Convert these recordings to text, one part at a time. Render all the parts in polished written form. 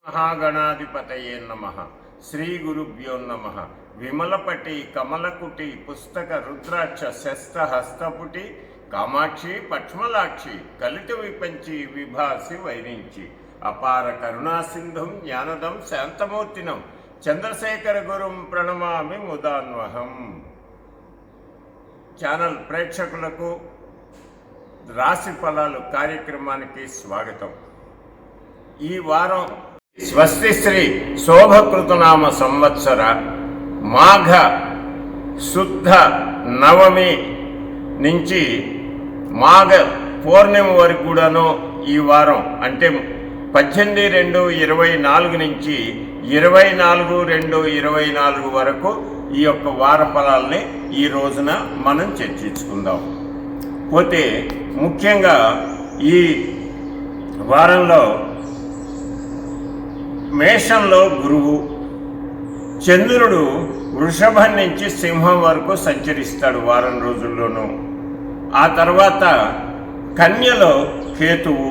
మహాగణాధిపతయే నమః. శ్రీ గురుభ్యో నమః. విమలపటి కమలకుటి పుస్తక రుద్రాక్ష శస్త హస్తపుటి కామాక్షి పక్ష్మలాక్షి కలిత విపంచి విభాసి వైరించి అపార కరుణాసింధుం జ్ఞానదం శాంతమూర్తినం చంద్రశేఖర గురుం ప్రణమామి ముదాన్వహం. ఛానల్ ప్రేక్షకులకు రాశి ఫలాలు కార్యక్రమానికి స్వాగతం. ఈ వారం స్వస్తి శ్రీ శోభకృతనామ సంవత్సర మాఘ శుద్ధ నవమి నుంచి మాఘ పౌర్ణమి వరకు కూడాను ఈ వారం అంటే 18/2/24 నుంచి 24/2/24 వరకు ఈ యొక్క వార ఫలాల్ని ఈ రోజున మనం చర్చించుకుందాం. పోతే ముఖ్యంగా ఈ వారంలో మేషంలో గురువు, చంద్రుడు వృషభం నుంచి సింహం వరకు సంచరిస్తాడు వారం రోజుల్లోనూ. ఆ తర్వాత కన్యలో కేతువు,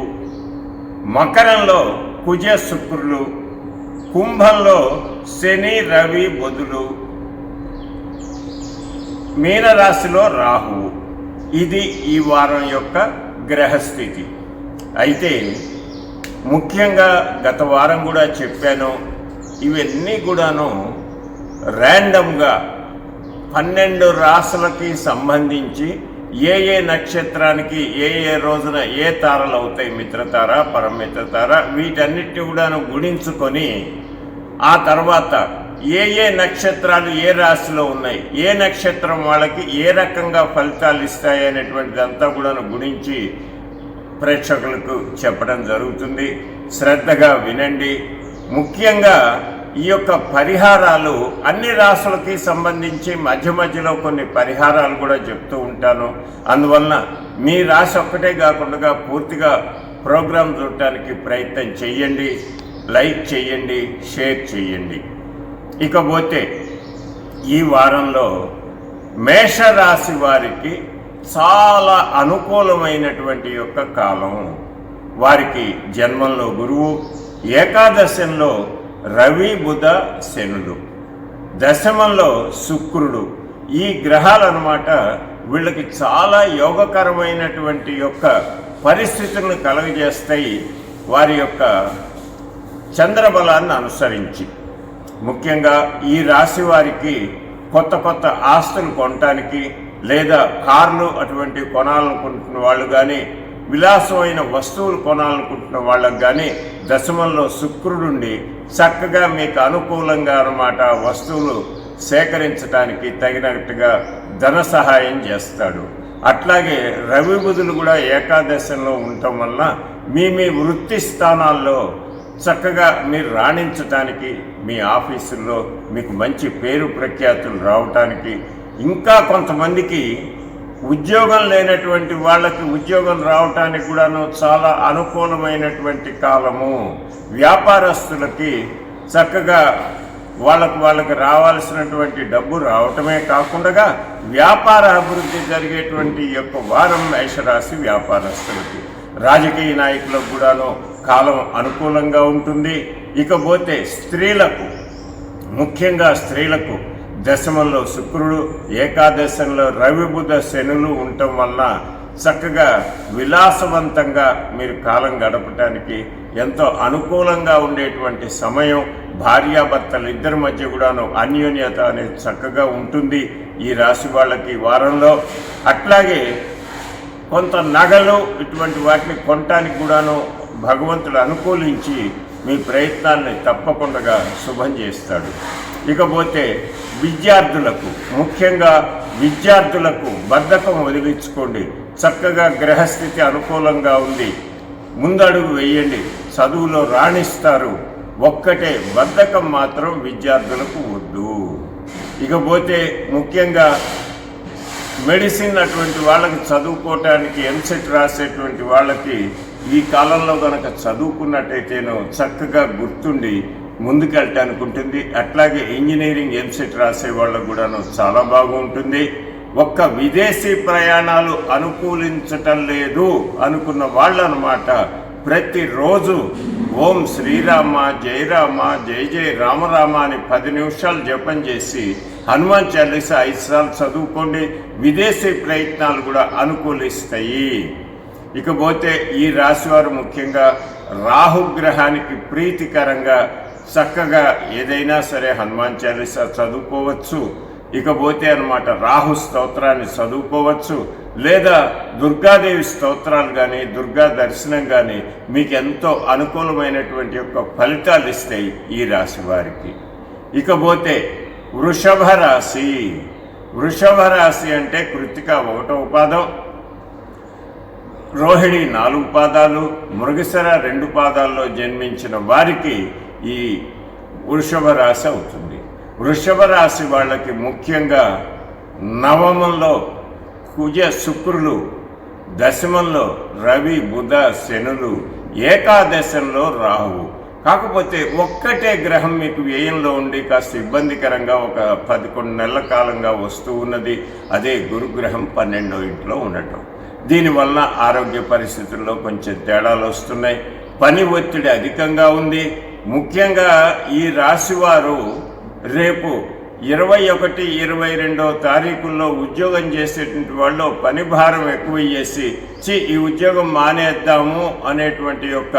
మకరంలో కుజ శుక్రులు, కుంభంలో శని రవి బుధులు, మీనరాశిలో రాహువు. ఇది ఈ వారం యొక్క గ్రహస్థితి. అయితే ముఖ్యంగా గత వారం కూడా చెప్పాను, ఇవన్నీ కూడాను ర్యాండమ్గా 12 రాశులకి సంబంధించి ఏ నక్షత్రానికి ఏ రోజున ఏ తారలు అవుతాయి, మిత్రతార పరమిత్రతార, వీటన్నిటిని కూడాను గుణించుకొని ఆ తర్వాత ఏ నక్షత్రాలు ఏ రాశిలో ఉన్నాయి, ఏ నక్షత్రం వాళ్ళకి ఏ రకంగా ఫలితాలు ఇస్తాయి అనేటువంటిదంతా కూడాను గుణించి ప్రేక్షకులకు చెప్పడం జరుగుతుంది. శ్రద్ధగా వినండి. ముఖ్యంగా ఈ యొక్క పరిహారాలు అన్ని రాశులకి సంబంధించి మధ్యలో కొన్ని పరిహారాలు కూడా చెప్తూ ఉంటాను. అందువలన మీ రాశి ఒక్కటే కాకుండా పూర్తిగా ప్రోగ్రాం చూడటానికి ప్రయత్నం చేయండి. లైక్ చేయండి, షేర్ చేయండి. ఇకపోతే ఈ వారంలో మేషరాశి వారికి చాలా అనుకూలమైనటువంటి యొక్క కాలం. వారికి జన్మంలో గురువు, ఏకాదశంలో రవి బుధ శనులు, దశమంలో శుక్రుడు. ఈ గ్రహాలు అన్నమాట వీళ్ళకి చాలా యోగకరమైనటువంటి యొక్క పరిస్థితులను కలుగజేస్తాయి వారి యొక్క చంద్రబలాన్ని అనుసరించి. ముఖ్యంగా ఈ రాశి వారికి కొత్త ఆస్తులు కొనటానికి లేదా కార్లు అటువంటివి కొనాలనుకుంటున్న వాళ్ళు కానీ, విలాసమైన వస్తువులు కొనాలనుకుంటున్న వాళ్ళకు కానీ దశమంలో శుక్రుడుండి చక్కగా మీకు అనుకూలంగా అన్నమాట వస్తువులు సేకరించడానికి తగినట్టుగా ధన సహాయం చేస్తాడు. అట్లాగే రవి బుధులు కూడా ఏకాదశంలో ఉండటం వల్ల మీ వృత్తి స్థానాల్లో చక్కగా మీరు రాణించటానికి, మీ ఆఫీసుల్లో మీకు మంచి పేరు ప్రఖ్యాతులు రావటానికి, ఇంకా కొంతమందికి ఉద్యోగం లేనటువంటి వాళ్ళకి ఉద్యోగం రావటానికి కూడాను చాలా అనుకూలమైనటువంటి కాలము. వ్యాపారస్తులకి చక్కగా వాళ్ళకి రావాల్సినటువంటి డబ్బు రావటమే కాకుండా వ్యాపార అభివృద్ధి జరిగేటువంటి యొక్క వారం మేషరాశి వ్యాపారస్తులకి. రాజకీయ నాయకులకు కూడాను కాలం అనుకూలంగా ఉంటుంది. ఇకపోతే స్త్రీలకు, ముఖ్యంగా స్త్రీలకు దశమంలో శుక్రుడు, ఏకాదశంలో రవి బుధ శనులు ఉండటం వల్ల చక్కగా విలాసవంతంగా మీరు కాలం గడపటానికి ఎంతో అనుకూలంగా ఉండేటువంటి సమయం. భార్యాభర్తలు ఇద్దరి మధ్య కూడాను అన్యోన్యత అనేది చక్కగా ఉంటుంది ఈ రాశి వాళ్ళకి వారంలో. అట్లాగే కొంత నగలు ఇటువంటి వాటిని కొనటానికి కూడాను భగవంతుడు అనుకూలించి మీ ప్రయత్నాల్ని తప్పకుండా శుభం చేస్తాడు. ఇకపోతే విద్యార్థులకు, ముఖ్యంగా విద్యార్థులకు బద్ధకం వదిలించుకోండి. చక్కగా గ్రహస్థితి అనుకూలంగా ఉంది, ముందడుగు వేయండి, చదువులో రాణిస్తారు. ఒక్కటే బద్ధకం మాత్రం విద్యార్థులకు వద్దు. ఇకపోతే ముఖ్యంగా మెడిసిన్ అటువంటి వాళ్ళకి చదువుకోవటానికి ఎంసెట్ రాసేటువంటి వాళ్ళకి ఈ కాలంలో కనుక చదువుకున్నట్టయితేనో చక్కగా గుర్తుండి ముందుకెళ్ళటానికి ఉంటుంది. అట్లాగే ఇంజనీరింగ్ ఎంసెట్ రాసే వాళ్ళకు కూడాను చాలా బాగుంటుంది. ఒక్క విదేశీ ప్రయాణాలు అనుకూలించటం లేదు అనుకున్న వాళ్ళు అన్నమాట ప్రతిరోజు ఓం శ్రీరామ జయ రామ జయ జయ రామ రామ అని 10 నిమిషాలు జపం చేసి హనుమాన్ చాలీసా 5 సార్లు చదువుకోండి. విదేశీ ప్రయత్నాలు కూడా అనుకూలిస్తాయి. ఇకపోతే ఈ రాశివారు ముఖ్యంగా రాహుగ్రహానికి ప్రీతికరంగా చక్కగా ఏదైనా సరే హనుమాన్ చాలీసా చదువుకోవచ్చు. ఇకపోతే అన్నమాట రాహు స్తోత్రాన్ని చదువుకోవచ్చు, లేదా దుర్గాదేవి స్తోత్రాలు కానీ దుర్గా దర్శనం కానీ మీకు ఎంతో అనుకూలమైనటువంటి యొక్క ఫలితాలు ఇస్తాయి ఈ రాశి వారికి. ఇకపోతే వృషభ రాశి. వృషభ రాశి అంటే కృత్తిక 1వ పాదం, రోహిణి 4 పాదాలు, మృగశిర 2 పాదాల్లో జన్మించిన వారికి ఈ వృషభ రాశి అవుతుంది. వృషభ రాశి వాళ్ళకి ముఖ్యంగా నవమంలో కుజ శుక్రులు, దశమంలో రవి బుధ శనులు, ఏకాదశంలో రాహువు. కాకపోతే ఒక్కటే గ్రహం మీకు వ్యయంలో ఉండి కాస్త ఇబ్బందికరంగా ఒక 11 నెలల కాలంగా వస్తూ ఉన్నది. అదే గురుగ్రహం 12వ ఇంట్లో ఉండటం. దీనివల్ల ఆరోగ్య పరిస్థితుల్లో కొంచెం తేడాలు వస్తున్నాయి. పని ఒత్తిడి అధికంగా ఉంది. ముఖ్యంగా ఈ రాశివారు రేపు 21, 22వ తారీఖుల్లో ఉద్యోగం చేసేటువంటి వాళ్ళు పని భారం ఎక్కువ చేసి ఈ ఉద్యోగం మానేద్దాము అనేటువంటి యొక్క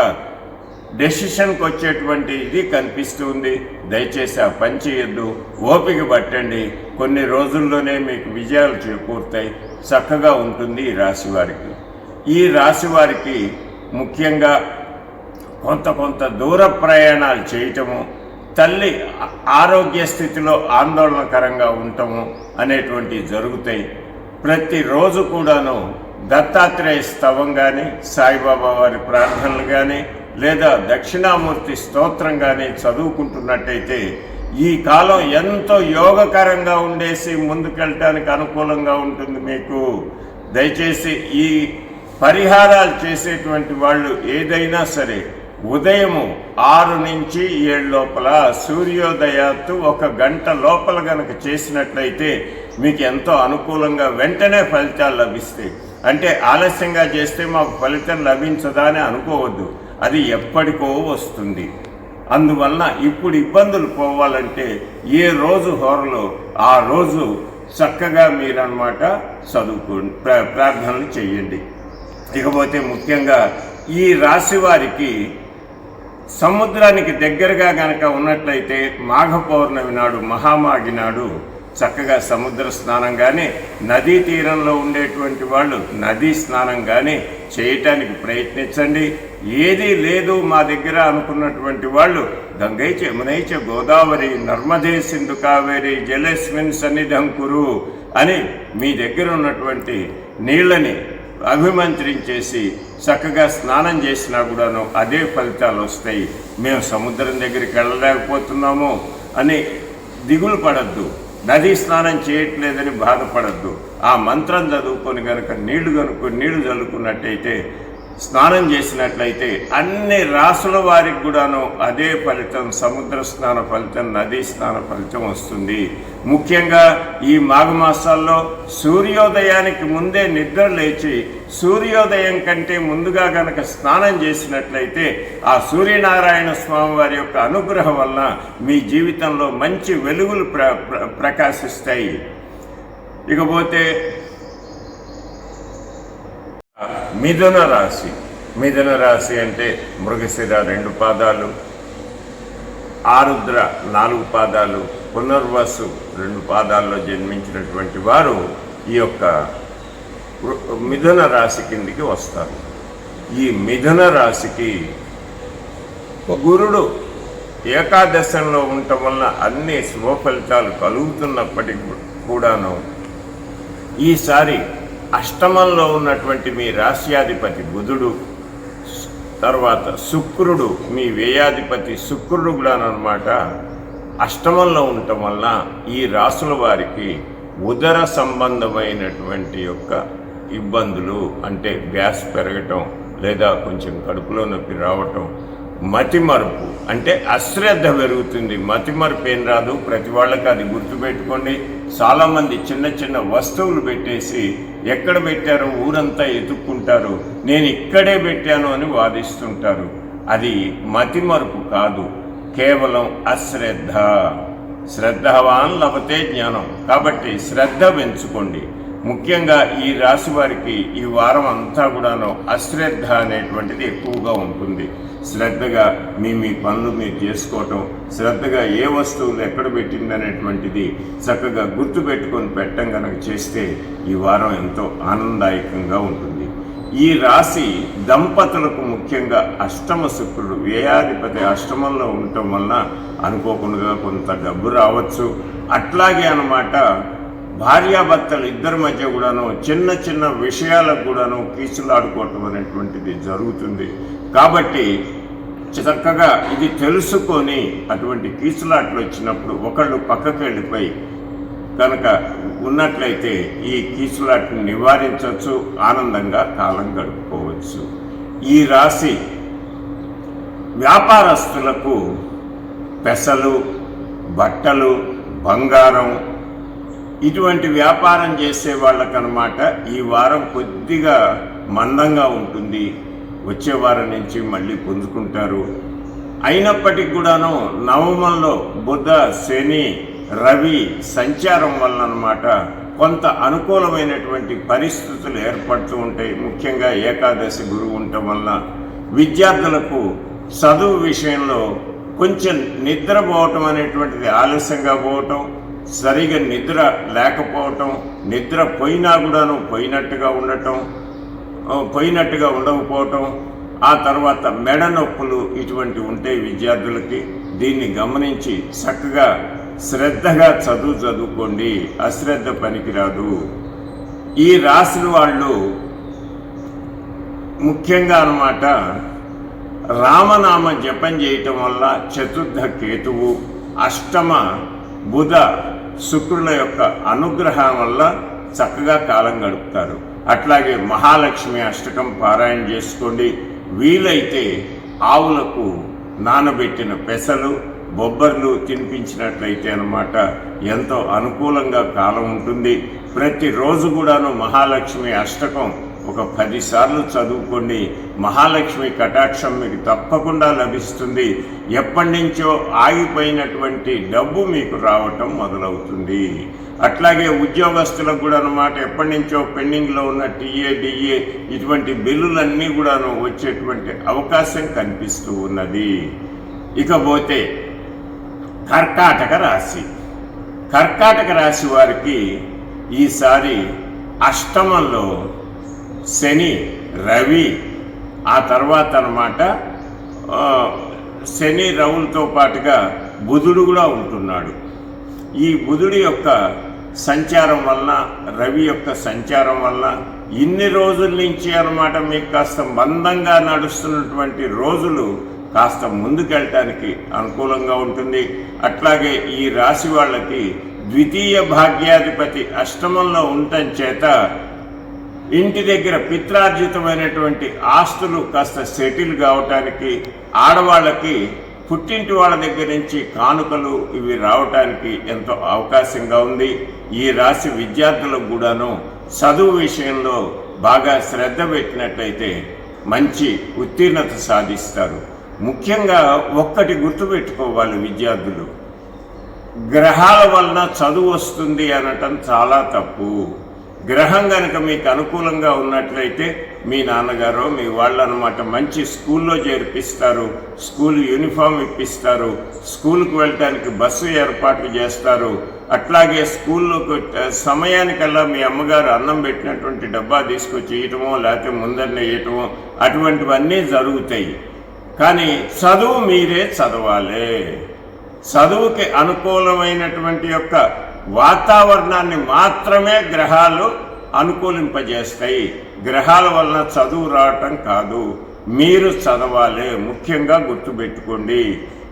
డెసిషన్కి వచ్చేటువంటి ఇది కనిపిస్తుంది. దయచేసి ఆ పని చేయొద్దు, ఓపిక పట్టండి. కొన్ని రోజుల్లోనే మీకు విజయాలు చేకూరుతాయి. చక్కగా ఉంటుంది ఈ రాశి వారికి. ఈ రాశి వారికి ముఖ్యంగా కొంత దూర ప్రయాణాలు చేయటము, తల్లి ఆరోగ్య స్థితిలో ఆందోళనకరంగా ఉండటము అనేటువంటివి జరుగుతాయి. ప్రతిరోజు కూడాను దత్తాత్రేయ స్తవం కానీ, సాయిబాబా వారి ప్రార్థనలు కానీ, లేదా దక్షిణామూర్తి స్తోత్రం కానీ చదువుకుంటున్నట్టయితే ఈ కాలం ఎంతో యోగకరంగా ఉండేసి ముందుకెళ్ళటానికి అనుకూలంగా ఉంటుంది మీకు. దయచేసి ఈ పరిహారాలు చేసేటువంటి వాళ్ళు ఏదైనా సరే ఉదయము 6 నుంచి 7 లోపల సూర్యోదయాత్తు 1 గంట లోపల గనక చేసినట్లయితే మీకు ఎంతో అనుకూలంగా వెంటనే ఫలితాలు లభిస్తాయి. అంటే ఆలస్యంగా చేస్తే మాకు ఫలితం లభించదా అని అనుకోవద్దు, అది ఎప్పటికో వస్తుంది. అందువలన ఇప్పుడు ఇబ్బందులు పోవాలంటే ఏ రోజు హోరలో ఆ రోజు చక్కగా మీరన్నమాట ప్రార్థనలు చేయండి. ఇకపోతే ముఖ్యంగా ఈ రాశి వారికి సముద్రానికి దగ్గరగా గనక ఉన్నట్లయితే మాఘ పౌర్ణమి నాడు, మహామాఘి నాడు చక్కగా సముద్ర స్నానం కానీ, నదీ తీరంలో ఉండేటువంటి వాళ్ళు నదీ స్నానం కానీ చేయటానికి ప్రయత్నించండి. ఏదీ లేదు మా దగ్గర అనుకున్నటువంటి వాళ్ళు గంగైచ యమునైచ గోదావరి నర్మదే సింధు కావేరి జలేస్మిన్ సన్నిధం కురు అని మీ దగ్గర ఉన్నటువంటి నీళ్ళని అభిమంత్రించేసి చక్కగా స్నానం చేసినా కూడాను అదే ఫలితాలు వస్తాయి. మేము సముద్రం దగ్గరికి వెళ్ళలేకపోతున్నాము అని దిగులు పడద్దు, నదీ స్నానం చేయట్లేదని బాధపడద్దు. ఆ మంత్రం చదువుకొని కనుక నీళ్లు చల్లుకున్నట్టయితే, స్నానం చేసినట్లయితే అన్ని రాసుల వారికి కూడాను అదే ఫలితం, సముద్ర స్నాన ఫలితం, నదీ స్నాన ఫలితం వస్తుంది. ముఖ్యంగా ఈ మాఘమాసాల్లో సూర్యోదయానికి ముందే నిద్ర లేచి సూర్యోదయం కంటే ముందుగా గనక స్నానం చేసినట్లయితే ఆ సూర్యనారాయణ స్వామి వారి యొక్క అనుగ్రహం వలన మీ జీవితంలో మంచి వెలుగులు ప్రకాశిస్తాయి. ఇకపోతే మిథున రాశి. మిథున రాశి అంటే మృగశిర 2 పాదాలు, ఆరుద్ర 4 పాదాలు, పునర్వసు 2 పాదాల్లో జన్మించినటువంటి వారు ఈ యొక్క మిథున రాశి కిందికి వస్తారు. ఈ మిథున రాశికి గురుడు ఏకాదశంలో ఉండటం వలన అన్ని శుభ ఫలితాలు కలుగుతున్నప్పటికీ కూడాను ఈసారి అష్టమంలో ఉన్నటువంటి మీ రాశ్యాధిపతి బుధుడు, తర్వాత శుక్రుడు మీ వ్యయాధిపతి శుక్రుడు కూడానమాట అష్టమంలో ఉండటం వలన ఈ రాసుల వారికి ఉదర సంబంధమైనటువంటి యొక్క ఇబ్బందులు, అంటే గ్యాస్ పెరగటం, లేదా కొంచెం కడుపులో నొప్పి రావటం, మతిమరుపు అంటే అశ్రద్ధ పెరుగుతుంది. మతిమరుపు ఏం రాదు, ప్రతి వాళ్ళకి అది గుర్తుపెట్టుకోండి. చాలామంది చిన్న చిన్న వస్తువులు పెట్టేసి ఎక్కడ పెట్టారో ఊరంతా ఎతుక్కుంటారు, నేను ఇక్కడే పెట్టాను అని వాదిస్తుంటారు. అది మతిమరుపు కాదు, కేవలం అశ్రద్ధ. శ్రద్ధవాన్ లభతే జ్ఞానం. కాబట్టి శ్రద్ధ పెంచుకోండి. ముఖ్యంగా ఈ రాశి వారికి ఈ వారం అంతా కూడాను అశ్రద్ధ అనేటువంటిది ఎక్కువగా ఉంటుంది. శ్రద్ధగా మీ పనులు మీరు చేసుకోవటం, శ్రద్ధగా ఏ వస్తువులు ఎక్కడ పెట్టిందనేటువంటిది చక్కగా గుర్తుపెట్టుకొని పెట్టడం కనుక చేస్తే ఈ వారం ఎంతో ఆనందదాయకంగా ఉంటుంది. ఈ రాశి దంపతులకు ముఖ్యంగా అష్టమ శుక్రుడు వ్యయాధిపతి అష్టమంలో ఉండటం వలన అనుకోకుండా కొంత డబ్బు రావచ్చు. అట్లాగే అన్నమాట భార్యాభర్తలు ఇద్దరి మధ్య కూడాను చిన్న చిన్న విషయాలకు కూడాను కీచులాడుకోవటం అనేటువంటిది జరుగుతుంది. కాబట్టి చక్కగా ఇది తెలుసుకొని అటువంటి కీచులాట్లు వచ్చినప్పుడు ఒకళ్ళు పక్కకి వెళ్ళిపోయి కనుక ఉన్నట్లయితే ఈ కీచులాట్ని నివారించవచ్చు, ఆనందంగా కాలం గడుపుకోవచ్చు. ఈ రాశి వ్యాపారస్తులకు పెసలు, బట్టలు, బంగారం ఇటువంటి వ్యాపారం చేసే వాళ్ళకనమాట ఈ వారం కొద్దిగా మందంగా ఉంటుంది. వచ్చే వారం నుంచి మళ్ళీ పుంజుకుంటారు. అయినప్పటికీ కూడాను నవమంలో బుధ, శని, రవి సంచారం వల్ల అన్నమాట కొంత అనుకూలమైనటువంటి పరిస్థితులు ఏర్పడుతూ ఉంటాయి. ముఖ్యంగా ఏకాదశి గురువు ఉండటం వల్ల విద్యార్థులకు చదువు విషయంలో కొంచెం నిద్రపోవటం అనేటువంటిది ఆలస్యంగా పోవటం, సరిగా నిద్ర లేకపోవటం, నిద్ర పోయినా కూడాను పోయినట్టుగా ఉండకపోవటం, ఆ తర్వాత మెడ నొప్పులు ఇటువంటివి ఉంటాయి విద్యార్థులకి. దీన్ని గమనించి చక్కగా శ్రద్ధగా చదువుకోండి. అశ్రద్ధ పనికిరాదు. ఈ రాశి వాళ్ళు ముఖ్యంగా అన్నమాట రామనామ జపం చేయటం వల్ల చతుర్థ కేతువు, అష్టమ బుధ, శుక్రుల యొక్క అనుగ్రహం వల్ల చక్కగా కాలం గడుపుతారు. అట్లాగే మహాలక్ష్మి అష్టకం పారాయణ చేసుకోండి. వీలైతే ఆవులకు నానబెట్టిన పెసలు, బొబ్బర్లు తినిపించినట్లయితే అన్నమాట ఎంతో అనుకూలంగా కాలం ఉంటుంది. ప్రతిరోజు కూడాను మహాలక్ష్మి అష్టకం ఒక 10 సార్లు చదువుకోండి. మహాలక్ష్మి కటాక్షం మీకు తప్పకుండా లభిస్తుంది. ఎప్పటి నుంచో ఆగిపోయినటువంటి డబ్బు మీకు రావటం మొదలవుతుంది. అట్లాగే ఉద్యోగస్తులకు కూడా అన్నమాట ఎప్పటి నుంచో పెండింగ్లో ఉన్న టీఏ, డిఏ ఇటువంటి బిల్లులన్నీ కూడాను వచ్చేటువంటి అవకాశం కనిపిస్తూ ఉన్నది. ఇకపోతే కర్కాటక రాశి వారికి ఈసారి అష్టమంలో శని, రవి, ఆ తర్వాత అన్నమాట శని రవులతో పాటుగా బుధుడు కూడా ఉంటున్నాడు. ఈ బుధుడి యొక్క సంచారం వలన, రవి యొక్క సంచారం వలన ఇన్ని రోజుల నుంచి అన్నమాట మీకు కాస్త మందంగా నడుస్తున్నటువంటి రోజులు కాస్త ముందుకెళ్ళటానికి అనుకూలంగా ఉంటుంది. అట్లాగే ఈ రాశి వాళ్ళకి ద్వితీయ భాగ్యాధిపతి అష్టమంలో ఉండటం చేత ఇంటి దగ్గర పిత్రార్జితమైనటువంటి ఆస్తులు కాస్త సెటిల్ కావటానికి, ఆడవాళ్ళకి పుట్టింటి వాళ్ళ దగ్గర నుంచి కానుకలు ఇవి రావటానికి ఎంతో అవకాశంగా ఉంది. ఈ రాశి విద్యార్థులకు కూడాను చదువు విషయంలో బాగా శ్రద్ధ పెట్టినట్లయితే మంచి ఉత్తీర్ణత సాధిస్తారు. ముఖ్యంగా ఒక్కటి గుర్తుపెట్టుకోవాలి విద్యార్థులు, గ్రహాల వలన చదువు వస్తుంది అనటం చాలా తప్పు. గ్రహం కనుక మీకు అనుకూలంగా ఉన్నట్లయితే మీ నాన్నగారు మీ వాళ్ళు అన్నమాట మంచి స్కూల్లో చేర్పిస్తారు, స్కూల్ యూనిఫామ్ ఇప్పిస్తారు, స్కూల్కి వెళ్ళటానికి బస్సు ఏర్పాట్లు చేస్తారు. అట్లాగే స్కూల్లోకి సమయానికల్లా మీ అమ్మగారు అన్నం పెట్టినటువంటి డబ్బా తీసుకొచ్చి ఇయటమో లేకపోతే ముందరనే ఇయటమో అటువంటివన్నీ జరుగుతాయి. కానీ చదువు మీరే చదవాలి. చదువుకి అనుకూలమైనటువంటి యొక్క వాతావరణాన్ని మాత్రమే గ్రహాలు అనుకూలింపజేస్తాయి. గ్రహాల వలన చదువు రావటం కాదు, మీరు చదవాలి. ముఖ్యంగా గుర్తుపెట్టుకోండి,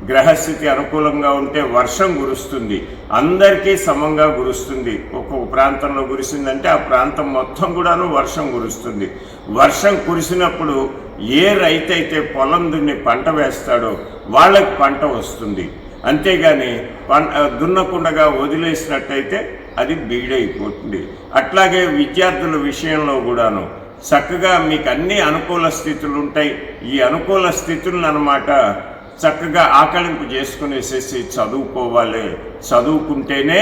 గ్రహస్థితి అనుకూలంగా ఉంటే వర్షం కురుస్తుంది, అందరికీ సమంగా కురుస్తుంది. ఒక్కొక్క ప్రాంతంలో కురిసిందంటే ఆ ప్రాంతం మొత్తం కూడాను వర్షం కురుస్తుంది. వర్షం కురిసినప్పుడు ఏ రైతు అయితే పొలం దున్ని పంట వేస్తాడో వాళ్ళకి పంట వస్తుంది. అంతేగాని దున్నకుండగా వదిలేసినట్టయితే అది బీడైపోతుంది. అట్లాగే విద్యార్థుల విషయంలో కూడాను చక్కగా మీకు అన్ని అనుకూల స్థితులు ఉంటాయి. ఈ అనుకూల స్థితులను అన్నమాట చక్కగా ఆకలింపు చేసుకునేసేసి చదువుకోవాలి. చదువుకుంటేనే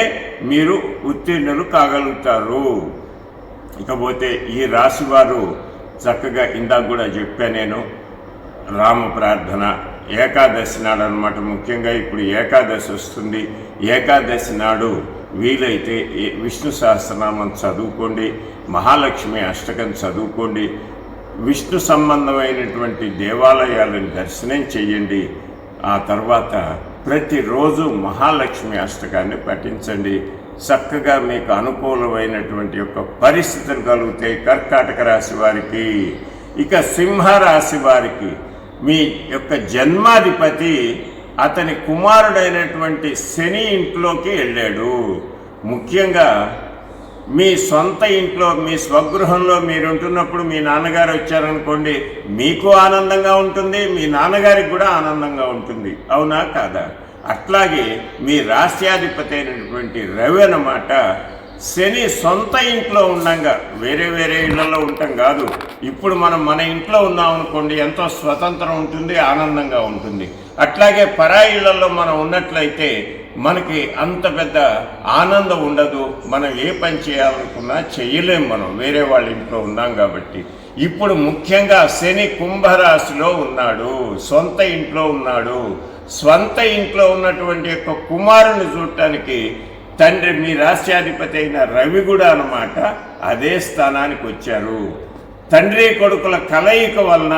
మీరు ఉత్తీర్ణులు కాగలుగుతారు. ఇకపోతే ఈ రాశి వారు చక్కగా ఇందాక కూడా చెప్పాను నేను, రామ ప్రార్థన ఏకాదశి నాడు అన్నమాట. ముఖ్యంగా ఇప్పుడు ఏకాదశి వస్తుంది. ఏకాదశి నాడు వీలైతే విష్ణు సహస్రనామం చదువుకోండి, మహాలక్ష్మి అష్టకం చదువుకోండి, విష్ణు సంబంధమైనటువంటి దేవాలయాలను దర్శనం చేయండి. ఆ తర్వాత ప్రతిరోజు మహాలక్ష్మి అష్టకాన్ని పఠించండి. చక్కగా మీకు అనుకూలమైనటువంటి యొక్క పరిస్థితులు కలుగుతాయి కర్కాటక రాశి వారికి. ఇక సింహరాశి వారికి మీ యొక్క జన్మాధిపతి అతని కుమారుడైనటువంటి శని ఇంట్లోకి వెళ్ళాడు. ముఖ్యంగా మీ సొంత ఇంట్లో, మీ స్వగృహంలో మీరుంటున్నప్పుడు మీ నాన్నగారు వచ్చారనుకోండి, మీకు ఆనందంగా ఉంటుంది, మీ నాన్నగారికి కూడా ఆనందంగా ఉంటుంది. అవునా కాదా? అట్లాగే మీ రాశ్యాధిపతి అయినటువంటి రవి అన్నమాట శని సొంత ఇంట్లో ఉండంగా, వేరే వేరే ఇళ్లలో ఉంటాం కాదు, ఇప్పుడు మనం మన ఇంట్లో ఉన్నాం అనుకోండి, ఎంతో స్వతంత్రం ఉంటుంది, ఆనందంగా ఉంటుంది. అట్లాగే పరాయి ఇళ్లలో మనం ఉన్నట్లయితే మనకి అంత పెద్ద ఆనందం ఉండదు. మనం ఏ పని చేయాలనుకున్నా చేయలేం, మనం వేరే వాళ్ళ ఇంట్లో ఉన్నాం కాబట్టి. ఇప్పుడు ముఖ్యంగా శని కుంభరాశిలో ఉన్నాడు, సొంత ఇంట్లో ఉన్నాడు. స్వంత ఇంట్లో ఉన్నటువంటి యొక్క కుమారుని చూడటానికి తండ్రి మీ రాశ్యాధిపతి అయిన రవి కూడా అన్నమాట అదే స్థానానికి వచ్చారు. తండ్రి కొడుకుల కలయిక వలన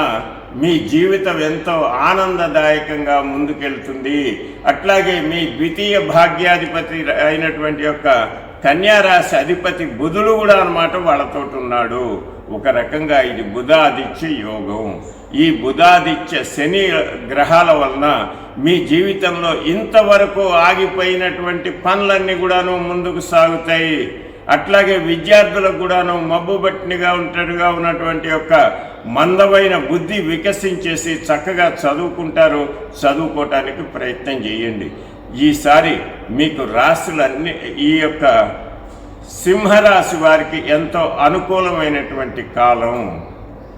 మీ జీవితం ఎంతో ఆనందదాయకంగా ముందుకెళ్తుంది. అట్లాగే మీ ద్వితీయ భాగ్యాధిపతి అయినటువంటి యొక్క కన్యారాశి అధిపతి బుధుడు కూడా అన్నమాట వాళ్ళతో ఉన్నాడు. ఒక రకంగా ఇది బుధాదిత్య యోగం. ఈ బుధాదిత్య శని గ్రహాల వలన మీ జీవితంలో ఇంతవరకు ఆగిపోయినటువంటి పనులన్నీ కూడాను ముందుకు సాగుతాయి. అట్లాగే విద్యార్థులకు కూడాను మబ్బుబట్టినిగా ఒంటరిగా ఉన్నటువంటి యొక్క మందమైన బుద్ధి వికసించేసి చక్కగా చదువుకుంటారు. చదువుకోవటానికి ప్రయత్నం చేయండి. ఈసారి మీకు రాశులన్నీ, ఈ యొక్క సింహరాశి వారికి ఎంతో అనుకూలమైనటువంటి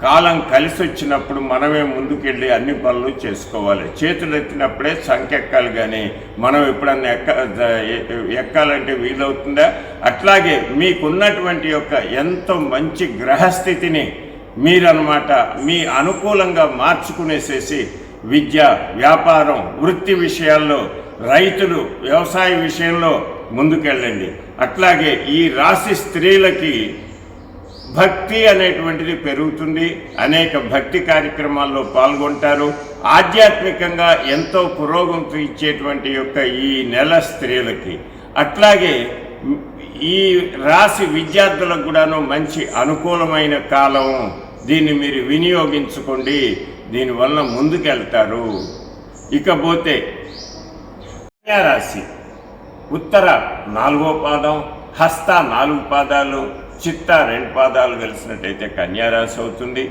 కాలం కలిసి వచ్చినప్పుడు మనమే ముందుకెళ్ళి అన్ని పనులు చేసుకోవాలి. చేతులు ఎత్తినప్పుడే సంకెక్కాలి, కానీ మనం ఎప్పుడన్నా ఎక్కాలంటే వీలవుతుందా? అట్లాగే మీకున్నటువంటి యొక్క ఎంతో మంచి గ్రహస్థితిని మీరన్నమాట మీ అనుకూలంగా మార్చుకునేసేసి విద్య, వ్యాపారం, వృత్తి విషయాల్లో, రైతులు వ్యవసాయ విషయంలో ముందుకెళ్ళండి. అట్లాగే ఈ రాశి స్త్రీలకి భక్తి అనేటువంటిది పెరుగుతుంది. అనేక భక్తి కార్యక్రమాల్లో పాల్గొంటారు. ఆధ్యాత్మికంగా ఎంతో పురోగతి ఇచ్చేటువంటి యొక్క ఈ నెల స్త్రీలకి. అట్లాగే ఈ రాశి విద్యార్థులకు కూడాను మంచి అనుకూలమైన కాలం. దీన్ని మీరు వినియోగించుకోండి, దీనివల్ల ముందుకెళ్తారు. ఇకపోతే కన్యారాశి ఉత్తర 4వ పాదం, హస్త 4 పాదాలు, చిత్త 2 పాదాలు కలిసినట్టయితే కన్యారాశి అవుతుంది.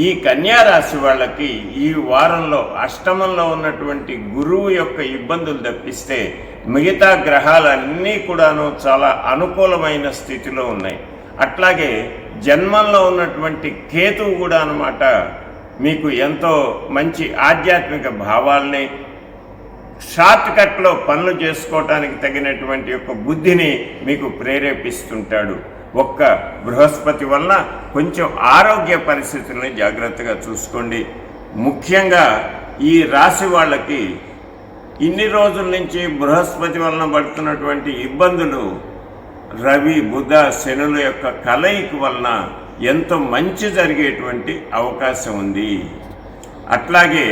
ఈ కన్యారాశి వాళ్ళకి ఈ వారంలో అష్టమంలో ఉన్నటువంటి గురువు యొక్క ఇబ్బందులు తప్పిస్తే మిగతా గ్రహాలన్నీ కూడాను చాలా అనుకూలమైన స్థితిలో ఉన్నాయి. అట్లాగే జన్మంలో ఉన్నటువంటి కేతువు కూడా అన్నమాట మీకు ఎంతో మంచి ఆధ్యాత్మిక భావాల్ని, షార్ట్ కట్లో పనులు చేసుకోవటానికి తగినటువంటి యొక్క బుద్ధిని మీకు ప్రేరేపిస్తుంటాడు. ఒక్క బృహస్పతి వలన కొంచెం ఆరోగ్య పరిస్థితుల్ని జాగ్రత్తగా చూసుకోండి. ముఖ్యంగా ఈ రాశి వాళ్ళకి ఇన్ని రోజుల నుంచి బృహస్పతి వలన పడుతున్నటువంటి ఇబ్బందులు రవి, బుధ, శనుల యొక్క కలయిక వలన ఎంతో మంచి జరిగేటువంటి అవకాశం ఉంది. అట్లాగే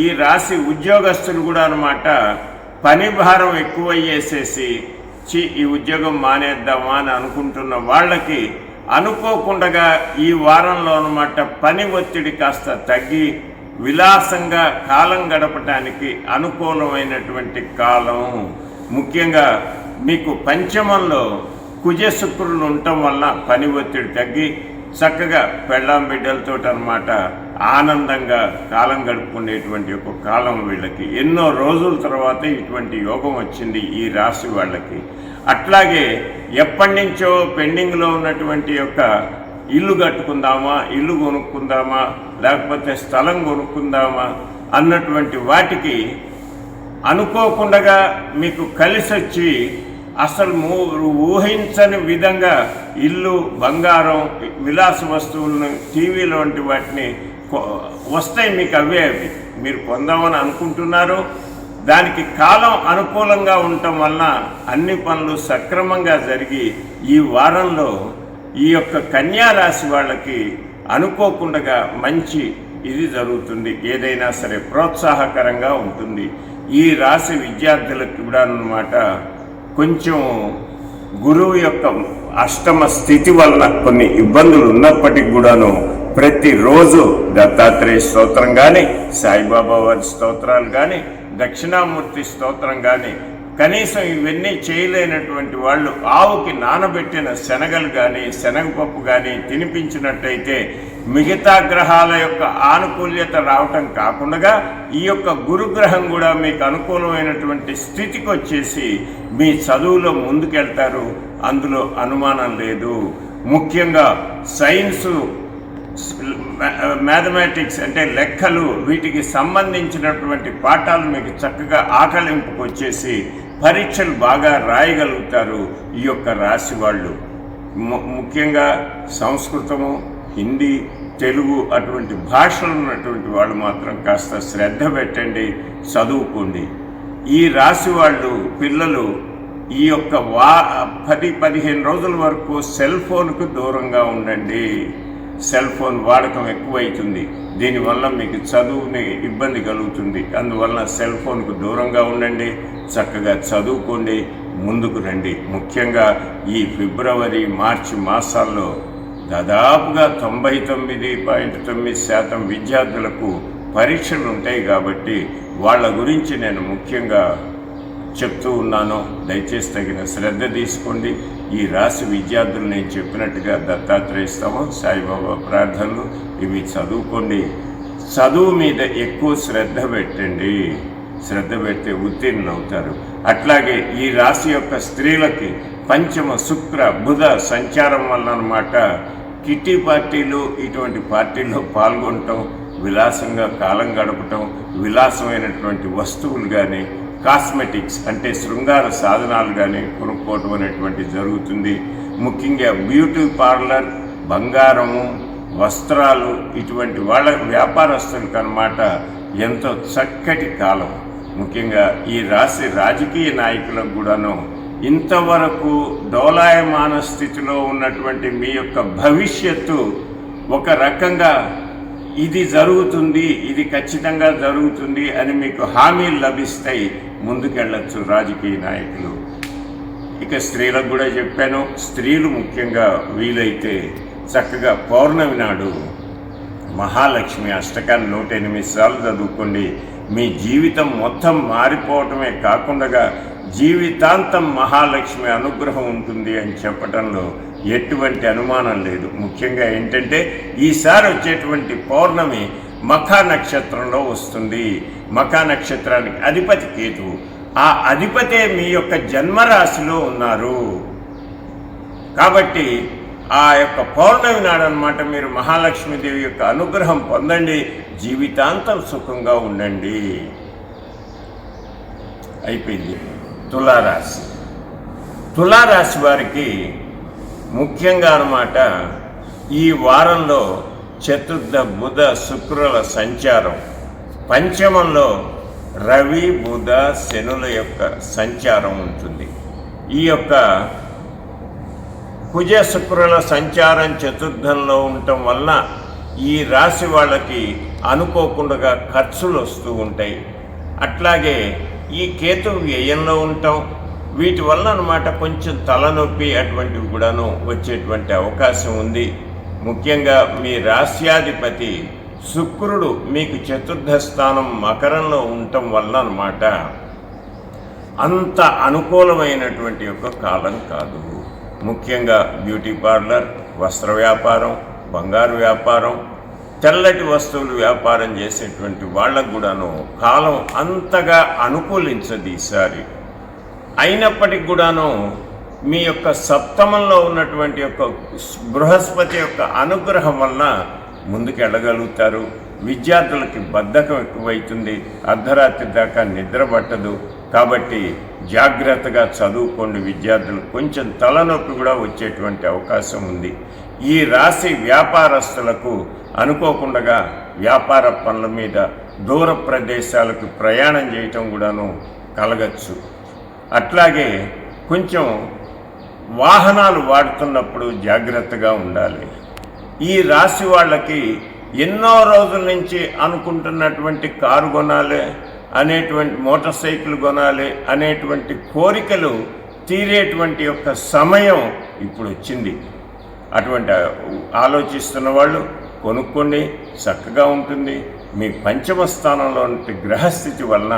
ఈ రాశి ఉద్యోగస్తులు కూడా అన్నమాట పని భారం ఎక్కువయ్యేసేసి ఈ ఉద్యోగం మానేద్దామా అని అనుకుంటున్న వాళ్ళకి అనుకోకుండా ఈ వారంలో అన్నమాట పని ఒత్తిడి కాస్త తగ్గి విలాసంగా కాలం గడపడానికి అనుకూలమైనటువంటి కాలం. ముఖ్యంగా మీకు పంచమంలో కుజ శుక్రులు ఉండటం వల్ల పని ఒత్తిడి తగ్గి చక్కగా పెళ్ళాం బిడ్డలతో అన్నమాట ఆనందంగా కాలం గడుపుకునేటువంటి ఒక కాలం వీళ్ళకి. ఎన్నో రోజుల తర్వాత ఇటువంటి యోగం వచ్చింది ఈ రాశి వాళ్ళకి. అట్లాగే ఎప్పటి నుంచో పెండింగ్లో ఉన్నటువంటి యొక్క ఇల్లు కట్టుకుందామా, ఇల్లు కొనుక్కుందామా, లేకపోతే స్థలం కొనుక్కుందామా అన్నటువంటి వాటికి అనుకోకుండా మీకు కలిసి వచ్చి అసలు ఊహించని విధంగా ఇల్లు, బంగారం, విలాస వస్తువులను, టీవీలు వంటి వాటిని వస్తాయి. మీకు అవే మీరు పొందామని అనుకుంటున్నారు. దానికి కాలం అనుకూలంగా ఉండటం వలన అన్ని పనులు సక్రమంగా జరిగి ఈ వారంలో ఈ యొక్క కన్యా రాశి వాళ్ళకి అనుకోకుండా మంచి ఇది జరుగుతుంది. ఏదైనా సరే ప్రోత్సాహకరంగా ఉంటుంది. ఈ రాశి విద్యార్థులకు కూడా అన్నమాట కొంచెం గురువు యొక్క అష్టమ స్థితి వలన కొన్ని ఇబ్బందులు ఉన్నప్పటికీ కూడాను ప్రతిరోజు దత్తాత్రేయ స్తోత్రం కానీ, సాయిబాబా వారి స్తోత్రాలు కానీ, దక్షిణామూర్తి స్తోత్రం కానీ, కనీసం ఇవన్నీ చేయలేనటువంటి వాళ్ళు ఆవుకి నానబెట్టిన శనగలు కానీ, శనగపప్పు కానీ తినిపించినట్టయితే మిగతా గ్రహాల యొక్క ఆనుకూల్యత రావటం కాకుండా ఈ యొక్క గురుగ్రహం కూడా మీకు అనుకూలమైనటువంటి స్థితికి వచ్చేసి మీ చదువులో ముందుకెళ్తారు. అందులో అనుమానం లేదు. ముఖ్యంగా సైన్సు, మ్యాథమెటిక్స్ అంటే లెక్కలు, వీటికి సంబంధించినటువంటి పాఠాలు మీకు చక్కగా ఆకలింపుకు వచ్చేసి పరీక్షలు బాగా రాయగలుగుతారు ఈ యొక్క రాశి వాళ్ళు. ముఖ్యంగా సంస్కృతము, హిందీ, తెలుగు అటువంటి భాషలు ఉన్నటువంటి వాళ్ళు మాత్రం కాస్త శ్రద్ధ పెట్టండి, చదువుకోండి. ఈ రాశి వాళ్ళు పిల్లలు ఈ యొక్క 10-15 రోజుల వరకు సెల్ ఫోన్కు దూరంగా ఉండండి. సెల్ ఫోన్ వాడకం ఎక్కువైతుంది. దీనివల్ల మీకు చదువుని ఇబ్బంది కలుగుతుంది. అందువల్ల సెల్ ఫోన్కు దూరంగా ఉండండి, చక్కగా చదువుకోండి, ముందుకు రండి. ముఖ్యంగా ఈ ఫిబ్రవరి, మార్చి మాసాల్లో దాదాపుగా 99.9% విద్యార్థులకు పరీక్షలు ఉంటాయి కాబట్టి వాళ్ళ గురించి నేను ముఖ్యంగా చెప్తూ ఉన్నాను. దయచేసి తగిన శ్రద్ధ తీసుకోండి. ఈ రాశి విద్యార్థులు నేను చెప్పినట్టుగా దత్తాత్రేయ స్తవం, సాయిబాబా ప్రార్థనలు ఇవి చదువుకోండి. చదువు మీద ఎక్కువ శ్రద్ధ పెట్టండి. శ్రద్ధ పెడితే ఉత్తీర్ణులు అవుతారు. అట్లాగే ఈ రాశి యొక్క స్త్రీలకి పంచమ శుక్ర బుధ సంచారం వల్ల అన్నమాట కిట్టి పార్టీలు, ఇటువంటి పార్టీల్లో పాల్గొనటం, విలాసంగా కాలం గడపటం, విలాసమైనటువంటి వస్తువులు కానీ, కాస్మెటిక్స్ అంటే శృంగార సాధనాలు కానీ కొనుక్కోవటం అనేటువంటి జరుగుతుంది. ముఖ్యంగా బ్యూటీ పార్లర్, బంగారము, వస్త్రాలు ఇటువంటి వాళ్ళ వ్యాపారస్తులకు అన్నమాట ఎంతో చక్కటి కాలం. ముఖ్యంగా ఈ రాశి రాజకీయ నాయకులకు కూడాను ఇంతవరకు డోలాయమాన స్థితిలో ఉన్నటువంటి మీ యొక్క భవిష్యత్తు ఒక రకంగా ఇది జరుగుతుంది, ఇది ఖచ్చితంగా జరుగుతుంది అని మీకు హామీలు లభిస్తాయి. ముందుకెళ్ళచ్చు రాజకీయ నాయకులు. ఇక స్త్రీలకు కూడా చెప్పాను. స్త్రీలు ముఖ్యంగా వీలైతే చక్కగా పౌర్ణమి నాడు మహాలక్ష్మి అష్టకాన్ని 108 సార్లు చదువుకోండి. మీ జీవితం మొత్తం మారిపోవటమే కాకుండా జీవితాంతం మహాలక్ష్మి అనుగ్రహం ఉంటుంది అని చెప్పడంలో ఎటువంటి అనుమానం లేదు. ముఖ్యంగా ఏంటంటే ఈసారి వచ్చేటువంటి పౌర్ణమి మఖా నక్షత్రంలో వస్తుంది. మఖా నక్షత్రానికి అధిపతి కేతువు. ఆ అధిపతే మీ యొక్క జన్మరాశిలో ఉన్నారు. కాబట్టి ఆ యొక్క పౌర్ణమి నాడనమాట మీరు మహాలక్ష్మీదేవి యొక్క అనుగ్రహం పొందండి. జీవితాంతం సుఖంగా ఉండండి. అయిపోయింది. తులారాశి. తులారాశి వారికి ముఖ్యంగా అన్నమాట ఈ వారంలో చతుర్థ బుధ శుక్రుల సంచారం, పంచమంలో రవి బుధ శనుల యొక్క సంచారం ఉంటుంది. ఈ యొక్క కుజ శుక్రుల సంచారం చతుర్థంలో ఉండటం వలన ఈ రాశి వాళ్ళకి అనుకోకుండా ఖర్చులు వస్తూ ఉంటాయి. అట్లాగే ఈ కేతు వ్యయంలో ఉండటం, వీటి వల్ల అన్నమాట కొంచెం తలనొప్పి అటువంటివి కూడాను వచ్చేటువంటి అవకాశం ఉంది. ముఖ్యంగా మీ రాశ్యాధిపతి శుక్రుడు మీకు చతుర్థ స్థానం మకరంలో ఉండటం వల్ల అన్నమాట అంత అనుకూలమైనటువంటి యొక్క కాలం కాదు. ముఖ్యంగా బ్యూటీ పార్లర్, వస్త్ర వ్యాపారం, బంగారు వ్యాపారం, తెల్లటి వస్తువులు వ్యాపారం చేసేటువంటి వాళ్ళకు కూడాను కాలం అంతగా అనుకూలించదు ఈసారి. అయినప్పటికి కూడాను మీ యొక్క సప్తమంలో ఉన్నటువంటి యొక్క బృహస్పతి యొక్క అనుగ్రహం వలన ముందుకు వెళ్ళగలుగుతారు. విద్యార్థులకి బద్ధకం ఎక్కువైతుంది, అర్ధరాత్రి దాకా నిద్ర పట్టదు. కాబట్టి జాగ్రత్తగా చదువుకోండి. విద్యార్థులు కొంచెం తలనొప్పి కూడా వచ్చేటువంటి అవకాశం ఉంది. ఈ రాశి వ్యాపారస్తులకు అనుకోకుండా వ్యాపార పనుల మీద దూర ప్రదేశాలకు ప్రయాణం చేయటం కూడాను కలగచ్చు. అట్లాగే కొంచెం వాహనాలు వాడుతున్నప్పుడు జాగ్రత్తగా ఉండాలి. ఈ రాశి వాళ్ళకి ఎన్నో రోజుల నుంచి అనుకుంటున్నటువంటి కారు కొనాలి అనేటువంటి, మోటార్ సైకిల్ కొనాలి అనేటువంటి కోరికలు తీరేటువంటి యొక్క సమయం ఇప్పుడు వచ్చింది. అటువంటి ఆలోచిస్తున్న వాళ్ళు కొనుక్కోండి, చక్కగా ఉంటుంది. మీ పంచమ స్థానంలో ఉన్న గ్రహస్థితి వలన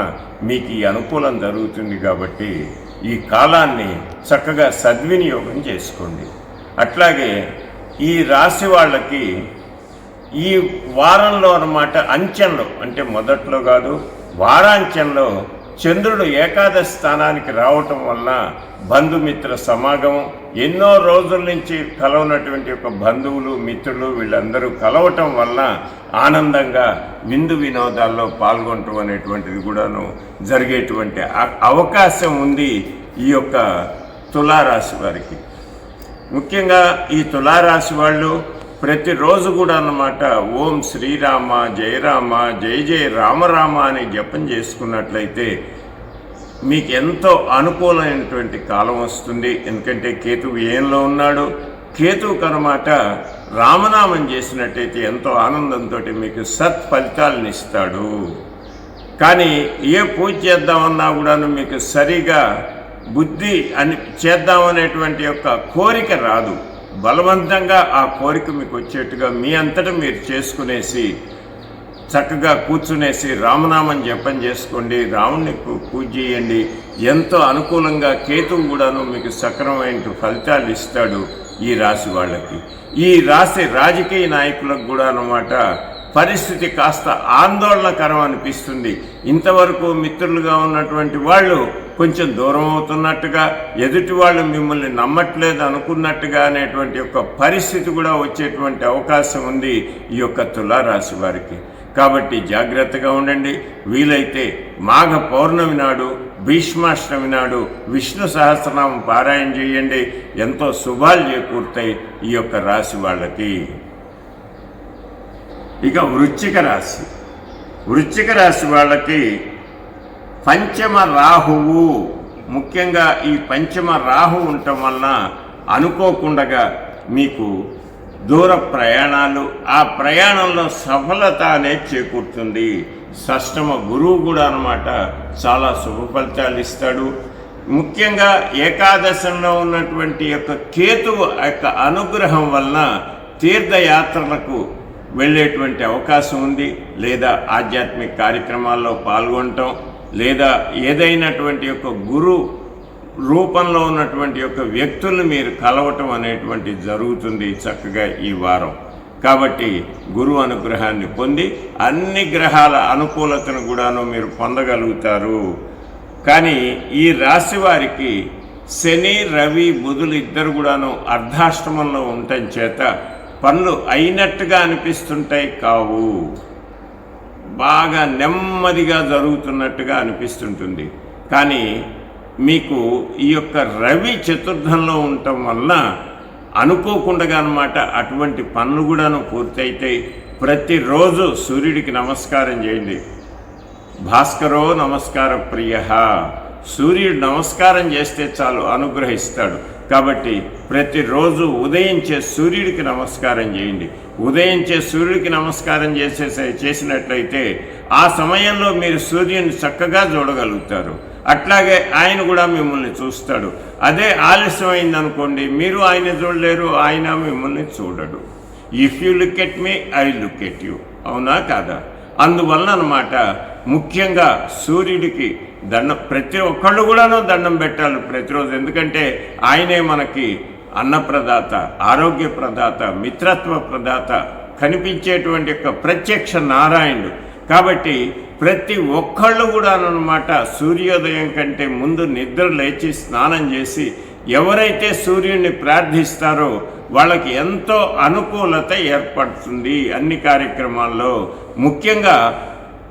మీకు ఈ అనుకూలం జరుగుతుంది. కాబట్టి ఈ కాలాన్ని చక్కగా సద్వినియోగం చేసుకోండి. అట్లాగే ఈ రాశి వాళ్ళకి ఈ వారంలో అన్నమాట అంచెంలో, అంటే మొదట్లో కాదు, వారాంచెంలో చంద్రుడు ఏకాదశి స్థానానికి రావటం వలన బంధుమిత్ర సమాగమం, ఎన్నో రోజుల నుంచి కలవనటువంటి ఒక బంధువులు మిత్రులు వీళ్ళందరూ కలవటం వలన ఆనందంగా విందు వినోదాల్లో పాల్గొనటం అనేటువంటిది కూడాను జరిగేటువంటి అవకాశం ఉంది ఈ యొక్క తులారాశి వారికి. ముఖ్యంగా ఈ తులారాశి వాళ్ళు ప్రతిరోజు కూడా అన్నమాట ఓం శ్రీరామ జయ రామ జయ జయ రామరామ అని జపం చేసుకున్నట్లయితే మీకు ఎంతో అనుకూలమైనటువంటి కాలం వస్తుంది. ఎందుకంటే కేతువు ఏంలో ఉన్నాడు. కేతువుకు అన్నమాట రామనామం చేసినట్టయితే ఎంతో ఆనందంతో మీకు సత్ఫలితాలను ఇస్తాడు. కానీ ఏ పూజ చేద్దామన్నా కూడాను మీకు సరిగా బుద్ధి అని చేద్దామనేటువంటి యొక్క కోరిక రాదు. బలవంతంగా ఆ కోరిక మీకు వచ్చేట్టుగా మీ అంతటా మీరు చేసుకునేసి చక్కగా కూర్చునేసి రామనామం జపం చేసుకోండి, రాముడిని పూజ చేయండి. ఎంతో అనుకూలంగా కేతువు కూడాను మీకు సక్రమమైన ఫలితాలు ఇస్తాడు ఈ రాశి వాళ్ళకి. ఈ రాశి రాజకీయ నాయకులకు కూడా అన్నమాట పరిస్థితి కాస్త ఆందోళనకరం అనిపిస్తుంది. ఇంతవరకు మిత్రులుగా ఉన్నటువంటి వాళ్ళు కొంచెం దూరం అవుతున్నట్టుగా, ఎదుటి వాళ్ళు మిమ్మల్ని నమ్మట్లేదు అనుకున్నట్టుగా అనేటువంటి యొక్క పరిస్థితి కూడా వచ్చేటువంటి అవకాశం ఉంది ఈ యొక్క తులారాశి వారికి. కాబట్టి జాగ్రత్తగా ఉండండి. వీలైతే మాఘ పౌర్ణమి నాడు, భీష్మాష్టమి నాడు విష్ణు సహస్రనామం పారాయణ చేయండి. ఎంతో శుభాలు చేకూరుతాయి ఈ యొక్క రాశి వాళ్ళకి. ఇక వృశ్చిక రాశి. వృశ్చిక రాశి వాళ్ళకి పంచమ రాహువు, ముఖ్యంగా ఈ పంచమ రాహువు ఉండటం వలన అనుకోకుండా మీకు దూర ప్రయాణాలు, ఆ ప్రయాణంలో సఫలత అనేది చేకూరుతుంది. షష్టమ గురువు కూడా అన్నమాట చాలా శుభ ఫలితాలు ఇస్తాడు. ముఖ్యంగా ఏకాదశంలో ఉన్నటువంటి యొక్క కేతువు యొక్క అనుగ్రహం వలన తీర్థయాత్రలకు వెళ్ళేటువంటి అవకాశం ఉంది. లేదా ఆధ్యాత్మిక కార్యక్రమాల్లో పాల్గొనటం, లేదా ఏదైనటువంటి యొక్క గురు రూపంలో ఉన్నటువంటి యొక్క వ్యక్తులను మీరు కలవటం అనేటువంటి జరుగుతుంది చక్కగా ఈ వారం. కాబట్టి గురువు అనుగ్రహాన్ని పొంది అన్ని గ్రహాల అనుకూలతను కూడాను మీరు పొందగలుగుతారు. కానీ ఈ రాశి వారికి శని రవి బుధులు ఇద్దరు కూడాను అర్ధాష్టమంలో ఉండటం చేత పనులు అయినట్టుగా అనిపిస్తుంటాయి కావు, బాగా నెమ్మదిగా జరుగుతున్నట్టుగా అనిపిస్తుంటుంది. కానీ మీకు ఈ యొక్క రవి చతుర్థంలో ఉండటం వలన అనుకోకుండా అన్నమాట అటువంటి పనులు కూడాను పూర్తయితాయి. ప్రతిరోజు సూర్యుడికి నమస్కారం చేయండి. భాస్కరో నమస్కార ప్రియ, సూర్యుడు నమస్కారం చేస్తే చాలు అనుగ్రహిస్తాడు. కాబట్టి ప్రతిరోజు ఉదయించే సూర్యుడికి నమస్కారం చేయండి. ఉదయించే సూర్యుడికి నమస్కారం చేసినట్లయితే ఆ సమయంలో మీరు సూర్యుని చక్కగా చూడగలుగుతారు. అట్లాగే ఆయన కూడా మిమ్మల్ని చూస్తాడు. అదే ఆలస్యమైంది అనుకోండి, మీరు ఆయన చూడలేరు, ఆయన మిమ్మల్ని చూడడు. If you look at me I look at you, అవునా కాదా? అందువలన అన్నమాట ముఖ్యంగా సూర్యుడికి దండం, ప్రతి ఒక్కళ్ళు కూడాను దండం పెట్టాలి ప్రతిరోజు. ఎందుకంటే ఆయనే మనకి అన్నప్రదాత, ఆరోగ్య ప్రదాత, మిత్రత్వ ప్రదాత, కనిపించేటువంటి యొక్క ప్రత్యక్ష నారాయణుడు. కాబట్టి ప్రతి ఒక్కళ్ళు కూడా అన్నమాట సూర్యోదయం కంటే ముందు నిద్ర లేచి స్నానం చేసి ఎవరైతే సూర్యుడిని ప్రార్థిస్తారో వాళ్ళకి ఎంతో అనుకూలత ఏర్పడుతుంది అన్ని కార్యక్రమాల్లో. ముఖ్యంగా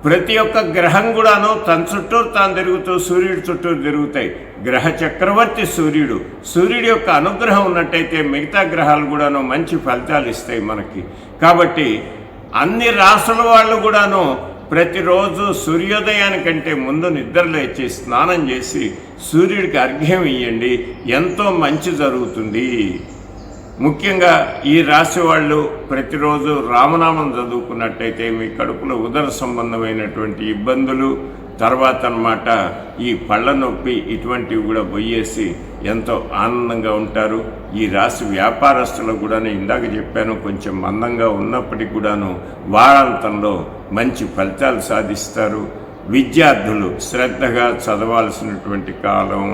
ప్రతి ఒక్క గ్రహం కూడాను తన చుట్టూ తాను తిరుగుతూ సూర్యుడి చుట్టూ తిరుగుతాయి. గ్రహ చక్రవర్తి సూర్యుడు. సూర్యుడి యొక్క అనుగ్రహం ఉన్నట్టయితే మిగతా గ్రహాలు కూడాను మంచి ఫలితాలు ఇస్తాయి మనకి. కాబట్టి అన్ని రాసుల వాళ్ళు కూడాను ప్రతిరోజు సూర్యోదయానికంటే ముందు నిద్ర లేచి స్నానం చేసి సూర్యుడికి అర్ఘ్యం ఇవ్వండి, ఎంతో మంచి జరుగుతుంది. ముఖ్యంగా ఈ రాశి వాళ్ళు ప్రతిరోజు రామనామం చదువుకున్నట్టయితే మీ కడుపులో ఉదర సంబంధమైనటువంటి ఇబ్బందులు, తర్వాత అన్నమాట ఈ పళ్ళ నొప్పి ఇటువంటివి కూడా పోయేసి ఎంతో ఆనందంగా ఉంటారు. ఈ రాశి వ్యాపారస్తులకు కూడా ఇందాక చెప్పాను, కొంచెం మందంగా ఉన్నప్పటికీ కూడాను వారాంతంలో మంచి ఫలితాలు సాధిస్తారు. విద్యార్థులు శ్రద్ధగా చదవాల్సినటువంటి కాలం.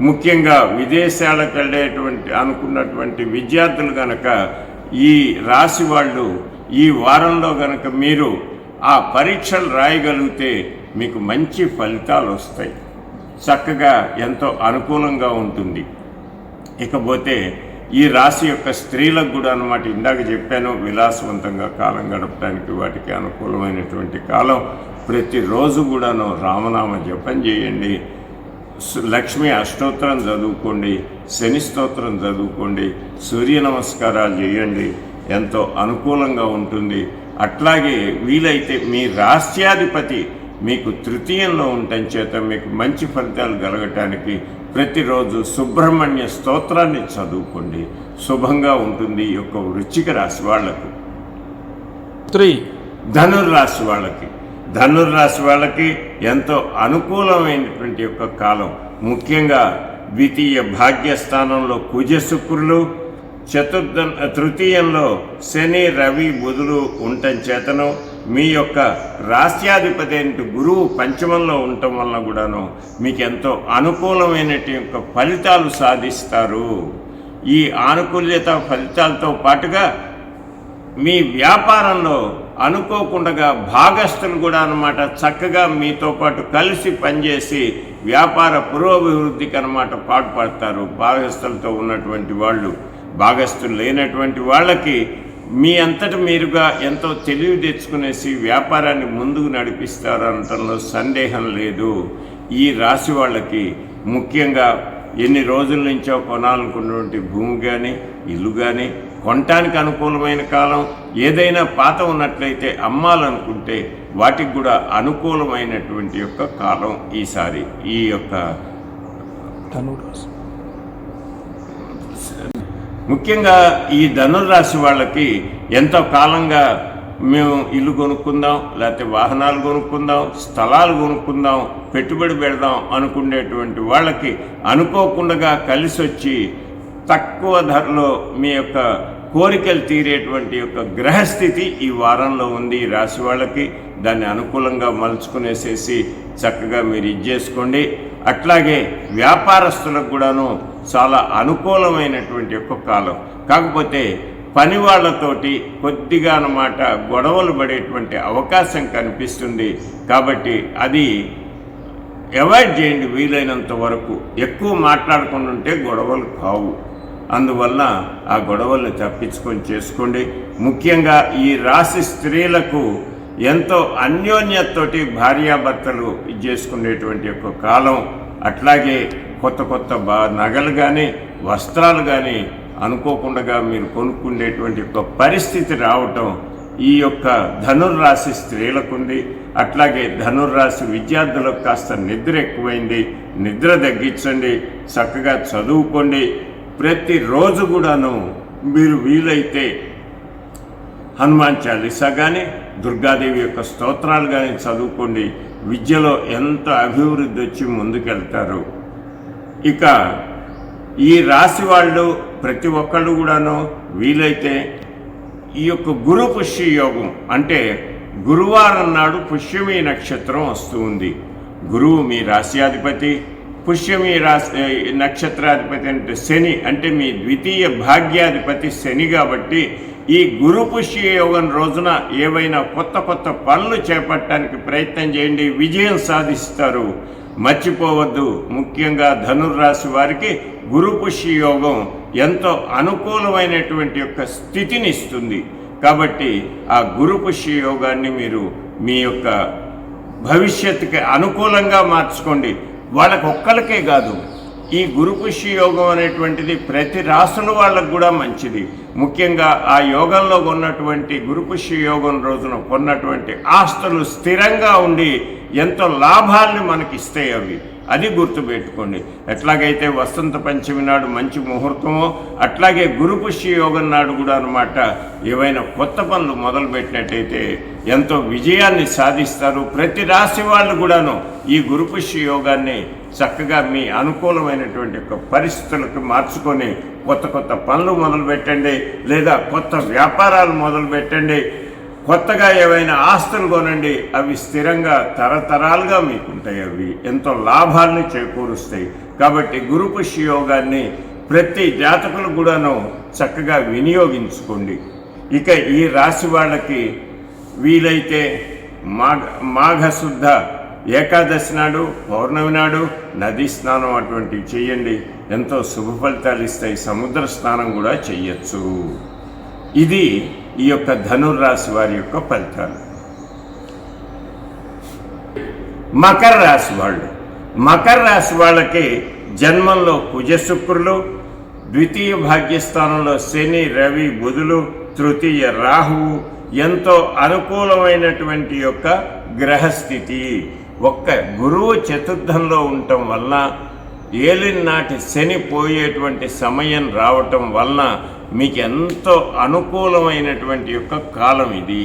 ముఖ్యంగా విదేశాలకు వెళ్ళేటువంటి అనుకున్నటువంటి విద్యార్థులు కనుక ఈ రాశి వాళ్ళు ఈ వారంలో కనుక మీరు ఆ పరీక్షలు రాయగలిగితే మీకు మంచి ఫలితాలు వస్తాయి, చక్కగా ఎంతో అనుకూలంగా ఉంటుంది. ఇకపోతే ఈ రాశి యొక్క స్త్రీలకు కూడా అన్నమాట ఇందాక చెప్పాను, విలాసవంతంగా కాలం గడపడానికి వాటికి అనుకూలమైనటువంటి కాలం. ప్రతిరోజు కూడాను రామనామ జపం చేయండి, లక్ష్మీ అష్టోత్తరం చదువుకోండి, శని స్తోత్రం చదువుకోండి, సూర్య నమస్కారాలు చేయండి, ఎంతో అనుకూలంగా ఉంటుంది. అట్లాగే వీలైతే మీ రాష్ట్రాధిపతి మీకు తృతీయంలో ఉండటం చేత మీకు మంచి ఫలితాలు కలగటానికి ప్రతిరోజు సుబ్రహ్మణ్య స్తోత్రాన్ని చదువుకోండి, శుభంగా ఉంటుంది. ఈ యొక్క వృశ్చిక రాశి వాళ్లకు. ధనుర్రాశి వాళ్ళకి ధనుర్రాశి వాళ్ళకి ఎంతో అనుకూలమైనటువంటి యొక్క కాలం. ముఖ్యంగా ద్వితీయ భాగ్యస్థానంలో కుజ శుక్రులు, తృతీయంలో శని రవి బుధులు ఉండటం చేతను మీ యొక్క రాష్ట్రాధిపతి అయిన గురువు పంచమంలో ఉండటం వలన కూడాను మీకు ఎంతో అనుకూలమైనటువంటి యొక్క ఫలితాలు సాధిస్తారు. ఈ ఆనుకూల్యత ఫలితాలతో పాటుగా మీ వ్యాపారంలో అనుకోకుండా భాగస్తులు కూడా అన్నమాట చక్కగా మీతో పాటు కలిసి పనిచేసి వ్యాపార పురోభివృద్ధికి అన్నమాట పాటుపడతారు. భాగస్తులతో ఉన్నటువంటి వాళ్ళు, భాగస్తులు లేనటువంటి వాళ్ళకి మీ అంతట మీరుగా ఎంతో తెలివి తెచ్చుకునేసి వ్యాపారాన్ని ముందుకు నడిపిస్తారు అనటంలో సందేహం లేదు. ఈ రాశి వాళ్ళకి ముఖ్యంగా ఎన్ని రోజుల నుంచో కొనాలనుకున్నటువంటి భూమి కానీ ఇల్లు కానీ కొనటానికి అనుకూలమైన కాలం. ఏదైనా పాత ఉన్నట్లయితే అమ్మాలనుకుంటే వాటికి కూడా అనుకూలమైనటువంటి యొక్క కాలం ఈసారి. ఈ యొక్క ముఖ్యంగా ఈ ధనుర్రాశి వాళ్ళకి ఎంతో కాలంగా మేము ఇల్లు కొనుక్కుందాం, లేకపోతే వాహనాలు కొనుక్కుందాం, స్థలాలు కొనుక్కుందాం, పెట్టుబడి పెడదాం అనుకునేటువంటి వాళ్ళకి అనుకోకుండా కలిసి వచ్చి తక్కువ ధరలో మీ యొక్క కోరికలు తీరేటువంటి యొక్క గ్రహస్థితి ఈ వారంలో ఉంది ఈ రాశి వాళ్ళకి. దాన్ని అనుకూలంగా మలుచుకునేసేసి చక్కగా మీరు ఇచ్చేసుకోండి. అట్లాగే వ్యాపారస్తులకు కూడాను చాలా అనుకూలమైనటువంటి యొక్క కాలం. కాకపోతే పని వాళ్ళతోటి కొద్దిగా అన్నమాట గొడవలు పడేటువంటి అవకాశం కనిపిస్తుంది. కాబట్టి అది అవాయిడ్ చేయండి వీలైనంత వరకు. ఎక్కువ మాట్లాడకుండా ఉంటే గొడవలు కావు. అందువల్ల ఆ గొడవల్ని తప్పించుకొని చేసుకోండి. ముఖ్యంగా ఈ రాశి స్త్రీలకు ఎంతో అన్యోన్యతతోటి భార్యాభర్తలు చేసుకునేటువంటి యొక్క కాలం. అట్లాగే కొత్త కొత్త నగలు కానీ వస్త్రాలు కానీ అనుకోకుండా మీరు కొనుక్కునేటువంటి యొక్క పరిస్థితి రావటం ఈ యొక్క ధనుర్రాశి స్త్రీలకుంది. అట్లాగే ధనుర్రాశి విద్యార్థులకు కాస్త నిద్ర ఎక్కువైంది, నిద్ర తగ్గించండి, చక్కగా చదువుకోండి. ప్రతిరోజు కూడాను మీరు వీలైతే హనుమాన్ చాలీసా కానీ దుర్గాదేవి యొక్క స్తోత్రాలు కానీ చదువుకోండి. విద్యలో ఎంత అభివృద్ధి వచ్చి ముందుకెళ్తారు. ఇక ఈ రాశి వాళ్ళు ప్రతి ఒక్కళ్ళు కూడాను వీలైతే ఈ యొక్క గురు పుష్య యోగం అంటే గురువారం నాడు పుష్యమి నక్షత్రం వస్తూ ఉంది. గురువు మీ రాశ్యాధిపతి, పుష్యమి రాశి నక్షత్రాధిపతి అంటే శని, అంటే మీ ద్వితీయ భాగ్యాధిపతి శని. కాబట్టి ఈ గురు పుష్య యోగం రోజున ఏవైనా కొత్త కొత్త పనులు చేపట్టడానికి ప్రయత్నం చేయండి, విజయం సాధిస్తారు. మర్చిపోవద్దు, ముఖ్యంగా ధనుర్రాశి వారికి గురు పుష్య యోగం ఎంతో అనుకూలమైనటువంటి యొక్క స్థితిని ఇస్తుంది. కాబట్టి ఆ గురు పుష్య యోగాన్ని మీరు మీ యొక్క భవిష్యత్తుకి అనుకూలంగా మార్చుకోండి. వాళ్ళకు ఒక్కరికే కాదు, ఈ గురు పుష్య యోగం అనేటువంటిది ప్రతి రాశుల వాళ్ళకు కూడా మంచిది. ముఖ్యంగా ఆ యోగంలో ఉన్నటువంటి గురు పుష్య యోగం రోజున కొన్నటువంటి ఆస్తులు స్థిరంగా ఉండి ఎంతో లాభాల్ని మనకిస్తాయి. అది గుర్తుపెట్టుకోండి. ఎట్లాగైతే వసంత పంచమి నాడు మంచి ముహూర్తమో అట్లాగే గురు పుష్య యోగం నాడు కూడా అన్నమాట ఏవైనా కొత్త పనులు మొదలుపెట్టినట్టయితే ఎంతో విజయాన్ని సాధిస్తారు. ప్రతి రాశి వాళ్ళు కూడాను ఈ గురు పుష్య యోగాన్ని చక్కగా మీ అనుకూలమైనటువంటి పరిస్థితులకు మార్చుకొని కొత్త కొత్త పనులు మొదలుపెట్టండి, లేదా కొత్త వ్యాపారాలు మొదలుపెట్టండి, కొత్తగా ఏవైనా ఆస్తులు కొనండి. అవి స్థిరంగా తరతరాలుగా మీకుంటాయి. అవి ఎంతో లాభాలను చేకూరుస్తాయి. కాబట్టి గురు పుష్య యోగాన్ని ప్రతి జాతకులు కూడాను చక్కగా వినియోగించుకోండి. ఇక ఈ రాశి వాళ్ళకి వీలైతే మాఘశుద్ధ ఏకాదశి నాడు, పౌర్ణమి నాడు నదీ స్నానం అటువంటివి చేయండి, ఎంతో శుభ ఫలితాలు ఇస్తాయి. సముద్ర స్నానం కూడా చెయ్యొచ్చు. ఇది ఈ యొక్క ధనుర్రాశి వారి యొక్క ఫలితాలు. మకర రాశి వాళ్ళు, మకర రాశి వాళ్ళకి జన్మంలో కుజ శుక్రులు, ద్వితీయ భాగ్యస్థానంలో శని, రవి, బుధులు, తృతీయ రాహువు ఎంతో అనుకూలమైనటువంటి యొక్క గ్రహస్థితి. ఒక్క గురువు చతుర్థంలో ఉండటం వలన, ఏలినాటి శని పోయేటువంటి సమయం రావటం వలన మీకు ఎంతో అనుకూలమైనటువంటి యొక్క కాలం ఇది.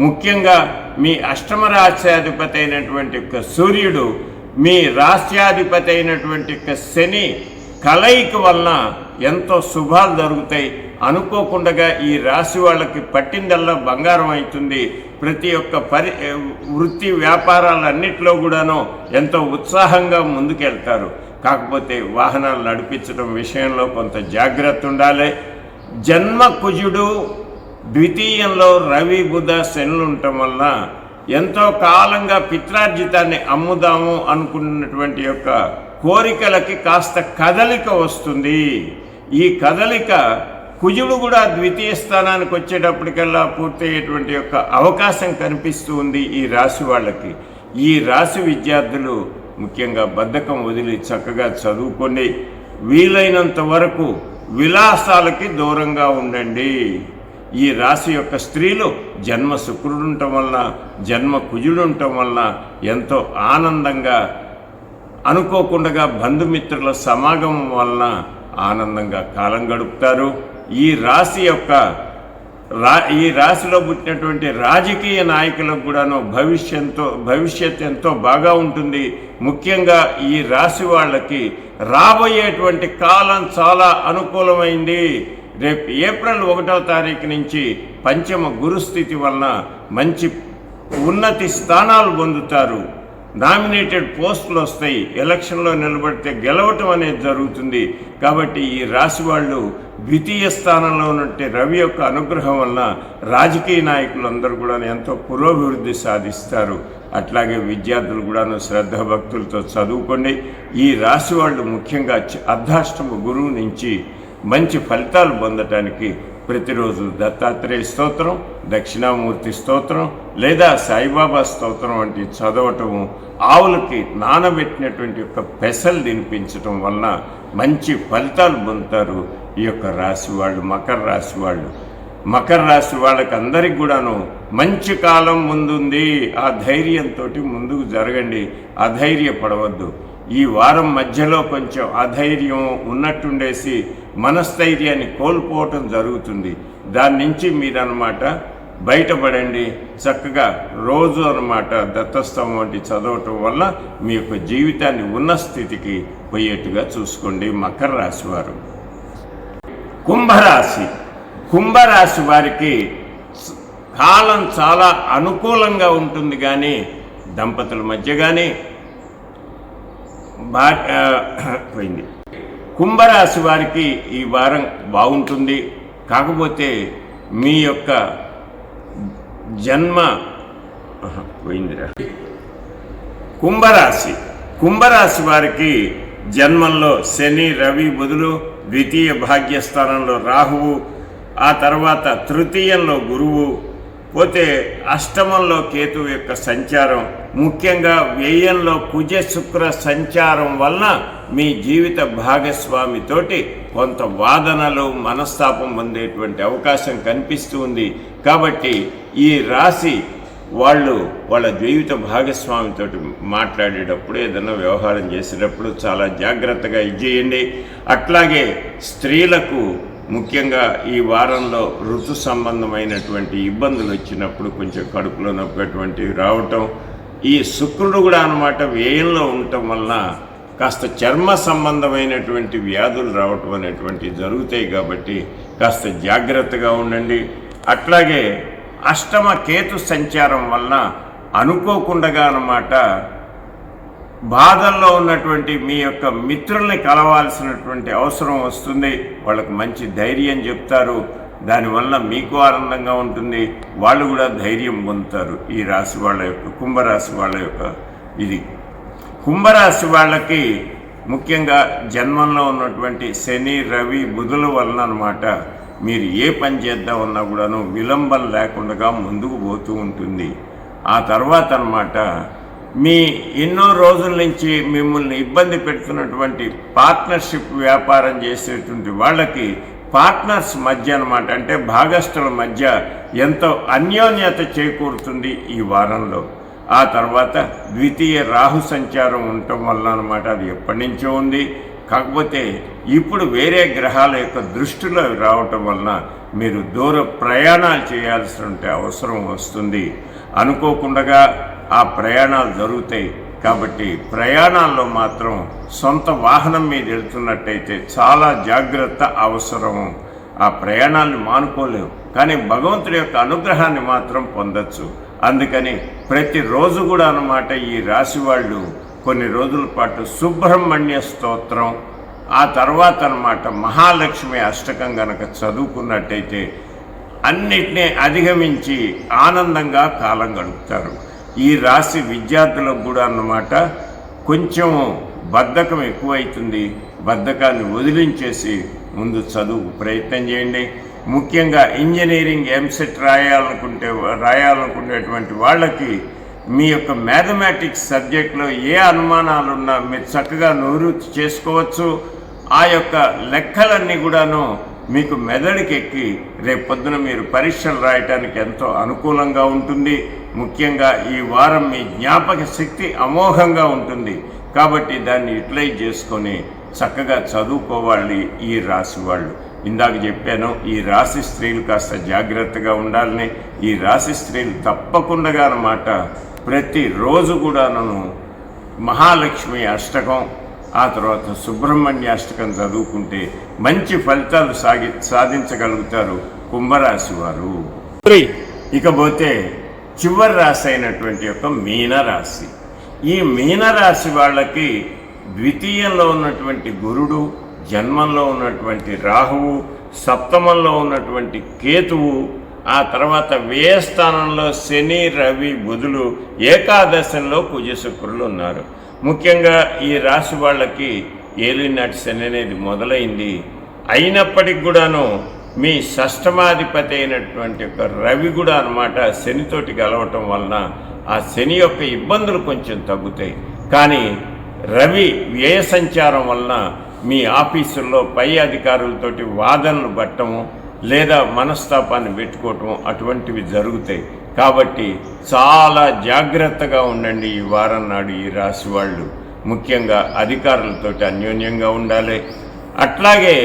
ముఖ్యంగా మీ అష్టమ రాశ్యాధిపతి అయినటువంటి యొక్క సూర్యుడు, మీ రాశ్యాధిపతి అయినటువంటి యొక్క శని కలయిక వలన ఎంతో శుభాలు జరుగుతాయి. అనుకోకుండా ఈ రాశి వాళ్ళకి పట్టిందల్లా బంగారం అవుతుంది. ప్రతి ఒక్క వృత్తి వ్యాపారాలన్నింటిలో కూడాను ఎంతో ఉత్సాహంగా ముందుకెళ్తారు. కాకపోతే వాహనాలు నడిపించడం విషయంలో కొంత జాగ్రత్త ఉండాలి. జన్మ కుజుడు, ద్వితీయంలో రవి, బుధ, శనులు ఉండటం వల్ల ఎంతో కాలంగా పిత్రార్జితాన్ని అమ్ముదాము అనుకున్నటువంటి యొక్క కోరికలకి కాస్త కదలిక వస్తుంది. ఈ కదలిక కుజుడు కూడా ద్వితీయ స్థానానికి వచ్చేటప్పటికల్లా పూర్తయ్యేటువంటి యొక్క అవకాశం కనిపిస్తూ ఉంది ఈ రాశి వాళ్ళకి. ఈ రాశి విద్యార్థులు ముఖ్యంగా బద్ధకం వదిలి చక్కగా చదువుకొని వీలైనంత వరకు విలాసాలకి దూరంగా ఉండండి. ఈ రాశి యొక్క స్త్రీలు జన్మ శుక్రుడు ఉండటం వలన, జన్మ కుజుడు ఉండటం వలన ఎంతో ఆనందంగా, అనుకోకుండా బంధుమిత్రుల సమాగమం వలన ఆనందంగా కాలం గడుపుతారు. ఈ రాశిలో పుట్టినటువంటి రాజకీయ నాయకులకు కూడాను భవిష్యత్ ఎంతో బాగా ఉంటుంది. ముఖ్యంగా ఈ రాశి వాళ్ళకి రాబోయేటువంటి కాలం చాలా అనుకూలమైంది. రేపు ఏప్రిల్ 1వ తారీఖు నుంచి పంచమ గురుస్థితి వలన మంచి ఉన్నతి స్థానాలు పొందుతారు. నామినేటెడ్ పోస్టులు వస్తాయి. ఎలక్షన్లో నిలబడితే గెలవటం అనేది జరుగుతుంది. కాబట్టి ఈ రాశి వాళ్ళు ద్వితీయ స్థానంలో ఉన్నట్టు రవి యొక్క అనుగ్రహం వలన రాజకీయ నాయకులందరూ కూడా ఎంతో పురోభివృద్ధి సాధిస్తారు. అట్లాగే విద్యార్థులు కూడాను శ్రద్ధ భక్తులతో చదువుకోండి. ఈ రాశి వాళ్ళు ముఖ్యంగా అర్ధాష్టమ గురువు నుంచి మంచి ఫలితాలు పొందటానికి ప్రతిరోజు దత్తాత్రేయ స్తోత్రం, దక్షిణామూర్తి స్తోత్రం లేదా సాయిబాబా స్తోత్రం వంటి చదవటము, ఆవులకి నానబెట్టినటువంటి యొక్క పెసలు తినిపించటం వలన మంచి ఫలితాలు పొందుతారు ఈ యొక్క రాశి వాళ్ళు, మకర రాశి వాళ్ళు. మకర రాశి వాళ్ళకి అందరికి కూడాను మంచి కాలం ముందుంది. ఆ ధైర్యంతో ముందుకు జరగండి, అధైర్యపడవద్దు. ఈ వారం మధ్యలో కొంచెం అధైర్యం ఉన్నట్టుండేసి మనస్థైర్యాన్ని కోల్పోవటం జరుగుతుంది. దాని నుంచి మీరన్నమాట బయటపడండి. చక్కగా రోజు అన్నమాట దత్తస్తవం వంటి చదవటం వల్ల మీ యొక్క జీవితాన్ని ఉన్న స్థితికి పోయేట్టుగా చూసుకోండి. మకర రాశి వారు. కుంభరాశి, కుంభరాశి వారికి కాలం చాలా అనుకూలంగా ఉంటుంది. కానీ దంపతుల మధ్య కానీ పోయింది. కుంభరాశి వారికి ఈ వారం బాగుంటుంది. కాకపోతే మీ యొక్క జన్మ పోయిందిరా. కుంభరాశి వారికి జన్మంలో శని, రవి, బుధులు, ద్వితీయ భాగ్యస్థానంలో రాహువు, ఆ తర్వాత తృతీయంలో గురువు, పోతే అష్టమంలో కేతువు యొక్క సంచారం, ముఖ్యంగా వ్యయంలో కుజ శుక్ర సంచారం వలన మీ జీవిత భాగస్వామితోటి కొంత వాదనలు, మనస్తాపం పొందేటువంటి అవకాశం కనిపిస్తూ ఉంది. కాబట్టి ఈ రాశి వాళ్ళు వాళ్ళ జీవిత భాగస్వామితో మాట్లాడేటప్పుడు, ఏదైనా వ్యవహారం చేసేటప్పుడు చాలా జాగ్రత్తగా చేయండి. అట్లాగే స్త్రీలకు ముఖ్యంగా ఈ వారంలో ఋతు సంబంధమైనటువంటి ఇబ్బందులు వచ్చినప్పుడు కొంచెం కడుపులో నొప్పేటువంటివి రావటం, ఈ శుక్రుడు కూడా అన్నమాట వ్యయంలో ఉండటం వలన కాస్త చర్మ సంబంధమైనటువంటి వ్యాధులు రావటం అనేటువంటివి జరుగుతాయి. కాబట్టి కాస్త జాగ్రత్తగా ఉండండి. అట్లాగే అష్టమ కేతు సంచారం వలన అనుకోకుండా అన్నమాట బాధల్లో ఉన్నటువంటి మీ యొక్క మిత్రుల్ని కలవాల్సినటువంటి అవసరం వస్తుంది. వాళ్ళకు మంచి ధైర్యం చెప్తారు, దానివల్ల మీకు ఆనందంగా ఉంటుంది, వాళ్ళు కూడా ధైర్యం పొందుతారు. ఈ రాశి వాళ్ళ యొక్క కుంభరాశి వాళ్ళ యొక్క ఇది. కుంభరాశి వాళ్ళకి ముఖ్యంగా జన్మంలో ఉన్నటువంటి శని, రవి, బుధుల వలన అన్నమాట మీరు ఏ పని చేద్దామన్నా కూడాను విలంబం లేకుండా ముందుకు పోతూ ఉంటుంది. ఆ తర్వాత అన్నమాట మీ ఎన్నో రోజుల నుంచి మిమ్మల్ని ఇబ్బంది పెడుతున్నటువంటి పార్ట్నర్షిప్ వ్యాపారం చేసేటువంటి వాళ్ళకి పార్ట్నర్స్ మధ్య అన్నమాట, అంటే భాగస్థుల మధ్య ఎంతో అన్యోన్యత చేకూరుతుంది ఈ వారంలో. ఆ తర్వాత ద్వితీయ రాహు సంచారం ఉండటం వల్ల అన్నమాట, అది ఎప్పటి నుంచో ఉంది, కాకపోతే ఇప్పుడు వేరే గ్రహాల యొక్క దృష్టిలో రావటం వలన మీరు దూర ప్రయాణాలు చేయాల్సిన అవసరం వస్తుంది. అనుకోకుండా ఆ ప్రయాణాలు జరుగుతాయి. కాబట్టి ప్రయాణాల్లో మాత్రం సొంత వాహనం మీద వెళ్తున్నట్టయితే చాలా జాగ్రత్త అవసరం. ఆ ప్రయాణాలను మానుకోలేము, కానీ భగవంతుడి యొక్క అనుగ్రహాన్ని మాత్రం పొందొచ్చు. అందుకని ప్రతిరోజు కూడా అన్నమాట ఈ రాశి వాళ్ళు కొన్ని రోజుల పాటు సుబ్రహ్మణ్య స్తోత్రం, ఆ తర్వాత అన్నమాట మహాలక్ష్మి అష్టకం గనక చదువుకున్నట్టయితే అన్నిటినీ అధిగమించి ఆనందంగా కాలం గడుపుతారు. ఈ రాశి విద్యార్థులకు కూడా అన్నమాట కొంచెం బద్ధకం ఎక్కువైతుంది. బద్ధకాన్ని వదిలించేసి ముందు చదువు ప్రయత్నం చేయండి. ముఖ్యంగా ఇంజనీరింగ్ ఎంసెట్ రాయాలనుకునేటువంటి వాళ్ళకి మీ యొక్క మ్యాథమెటిక్స్ సబ్జెక్ట్లో ఏ అనుమానాలున్నా మీరు చక్కగా నివృత్తి చేసుకోవచ్చు. ఆ యొక్క లెక్కలన్నీ కూడాను మీకు మెదడుకి ఎక్కి రేపు పొద్దున మీరు పరీక్షలు రాయటానికి ఎంతో అనుకూలంగా ఉంటుంది. ముఖ్యంగా ఈ వారం మీ జ్ఞాపక శక్తి అమోఘంగా ఉంటుంది. కాబట్టి దాన్ని యూటిలైజ్ చేసుకొని చక్కగా చదువుకోవాలి ఈ రాశి వాళ్ళు. ఇందాక చెప్పాను, ఈ రాశి స్త్రీలు కాస్త జాగ్రత్తగా ఉండాలని. ఈ రాశి స్త్రీలు తప్పకుండా అన్నమాట ప్రతిరోజు కూడాను మహాలక్ష్మి అష్టకం, ఆ తర్వాత సుబ్రహ్మణ్య అష్టకం చదువుకుంటే మంచి ఫలితాలు సాధించగలుగుతారు కుంభరాశి వారు. ఇకపోతే చివరి రాశి అయినటువంటి యొక్క మీనరాశి. ఈ మీనరాశి వాళ్ళకి ద్వితీయంలో ఉన్నటువంటి గురుడు, జన్మంలో ఉన్నటువంటి రాహువు, సప్తమంలో ఉన్నటువంటి కేతువు, ఆ తర్వాత వ్యయస్థానంలో శని, రవి, బుధులు, ఏకాదశంలో కుజ శుక్రులు ఉన్నారు. ముఖ్యంగా ఈ రాశి వాళ్ళకి ఏలినాటి శని అనేది మొదలైంది. అయినప్పటికి కూడాను మీ షష్టమాధిపతి అయినటువంటి యొక్క రవి కూడా అన్నమాట శనితోటి కలవటం వలన ఆ శని యొక్క ఇబ్బందులు కొంచెం తగ్గుతాయి. కానీ రవి వ్యయ సంచారం వలన మీ ఆఫీసుల్లో పై అధికారులతోటి వాదనలు పట్టము లేదా మనస్తాపాన్ని పెట్టుకోవటం అటువంటివి జరుగుతాయి. కాబట్టి చాలా జాగ్రత్తగా ఉండండి ఈ వారం నాడు ఈ రాశి వాళ్ళు. ముఖ్యంగా అధికారులతోటి అన్యోన్యంగా ఉండాలి. అట్లాగే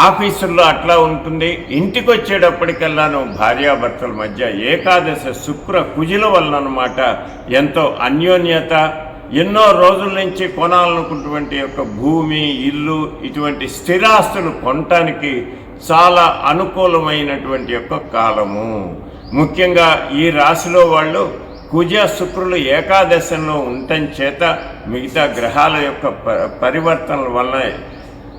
ఆఫీసుల్లో అట్లా ఉంటుంది. ఇంటికి వచ్చేటప్పటికల్లాను భార్యాభర్తల మధ్య ఏకాదశ శుక్ర కుజుల వలన అన్నమాట ఎంతో అన్యోన్యత, ఎన్నో రోజుల నుంచి కొనాలనుకున్నటువంటి యొక్క భూమి, ఇల్లు, ఇటువంటి స్థిరాస్తులు కొనటానికి చాలా అనుకూలమైనటువంటి యొక్క కాలము. ముఖ్యంగా ఈ రాశిలో వాళ్ళు కుజ శుక్రులు ఏకాదశంలో ఉండటం చేత మిగతా గ్రహాల యొక్క పరివర్తనల వలన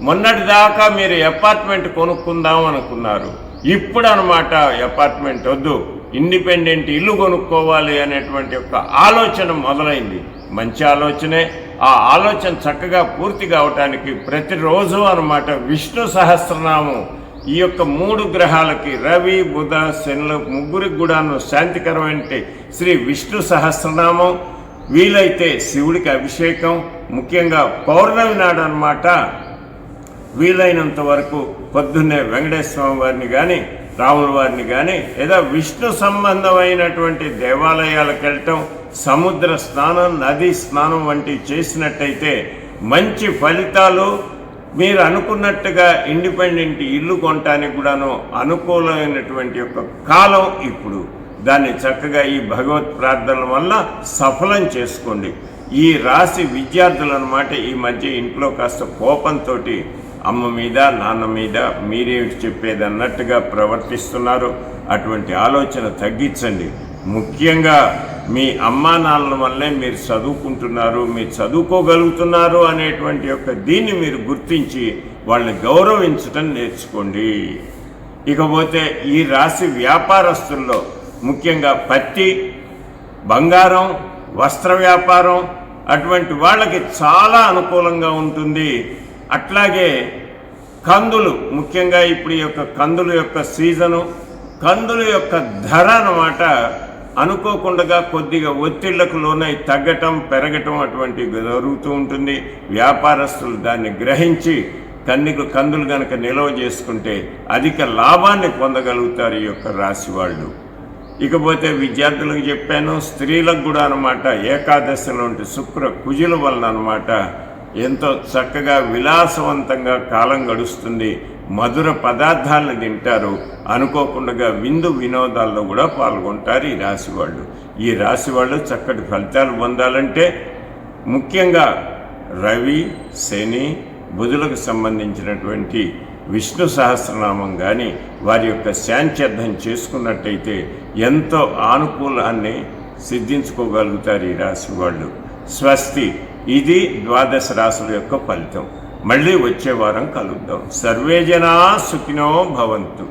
మొన్నటిదాకా మీరు అపార్ట్మెంట్ కొనుక్కుందాం అనుకున్నారు, ఇప్పుడు అనమాట అపార్ట్మెంట్ వద్దు, ఇండిపెండెంట్ ఇల్లు కొనుక్కోవాలి అనేటువంటి ఒక ఆలోచన మొదలైంది. మంచి ఆలోచనే. ఆ ఆలోచన చక్కగా పూర్తి కావటానికి ప్రతిరోజు అనమాట విష్ణు సహస్రనామం ఈ యొక్క 3 గ్రహాలకి రవి బుధ శనుల ముగ్గురికి కూడాను శాంతికరమైన శ్రీ విష్ణు సహస్రనామం, వీలైతే శివుడికి అభిషేకం, ముఖ్యంగా పౌర్ణమి నాడు అనమాట వీలైనంత వరకు పొద్దున్నే వెంకటేశ్వర స్వామి వారిని కానీ రాముల వారిని కానీ లేదా విష్ణు సంబంధమైనటువంటి దేవాలయాలకు వెళ్ళటం, సముద్ర స్నానం నదీ స్నానం వంటివి చేసినట్టయితే మంచి ఫలితాలు. మీరు అనుకున్నట్టుగా ఇండిపెండెంట్ ఇల్లు కొనటానికి కూడాను అనుకూలమైనటువంటి ఒక కాలం ఇప్పుడు. దాన్ని చక్కగా ఈ భగవత్ ప్రార్థనల వల్ల సఫలం చేసుకోండి. ఈ రాశి విద్యార్థులు అన్నమాట ఈ మధ్య ఇంట్లో కాస్త కోపంతో అమ్మ మీద నాన్న మీద మీరేమిటి చెప్పేది అన్నట్టుగా ప్రవర్తిస్తున్నారు. అటువంటి ఆలోచన తగ్గించండి. ముఖ్యంగా మీ అమ్మా నాన్నల వల్లే మీరు చదువుకుంటున్నారు, మీరు చదువుకోగలుగుతున్నారు అనేటువంటి యొక్క దీన్ని మీరు గుర్తించి వాళ్ళని గౌరవించటం నేర్చుకోండి. ఇకపోతే ఈ రాశి వ్యాపారస్తుల్లో ముఖ్యంగా పత్తి, బంగారం, వస్త్ర వ్యాపారం అటువంటి వాళ్ళకి చాలా అనుకూలంగా ఉంటుంది. అట్లాగే కందులు, ముఖ్యంగా ఇప్పుడు ఈ యొక్క కందుల యొక్క సీజను, కందుల యొక్క ధర అన్నమాట అనుకోకుండా కొద్దిగా ఒత్తిళ్లకు లోనై తగ్గటం పెరగటం అటువంటివి జరుగుతూ ఉంటుంది. వ్యాపారస్తులు దాన్ని గ్రహించి కందులు కనుక నిల్వ చేసుకుంటే అధిక లాభాన్ని పొందగలుగుతారు ఈ యొక్క రాశి వాళ్ళు. ఇకపోతే విద్యార్థులకు చెప్పాను, స్త్రీలకు కూడా అనమాట ఏకాదశిలో ఉంటే శుక్ర కుజుల వలన అనమాట ఎంతో చక్కగా విలాసవంతంగా కాలం గడుస్తుంది. మధుర పదార్థాలను తింటారు, అనుకోకుండా విందు వినోదాల్లో కూడా పాల్గొంటారు ఈ రాశి వాళ్ళు. ఈ రాశి వాళ్ళు చక్కటి ఫలితాలు పొందాలంటే ముఖ్యంగా రవి శని బుధులకు సంబంధించినటువంటి విష్ణు సహస్రనామం కానీ వారి యొక్క శాంత్యర్థం చేసుకున్నట్టయితే ఎంతో ఆనుకూలాన్ని సిద్ధించుకోగలుగుతారు ఈ రాశి వాళ్ళు. స్వస్తి. ఇది 12 రాశుల యొక్క ఫలితం. మళ్ళీ వచ్చే వారం కలుద్దాం. సర్వే జనా సుఖినో భవంతు.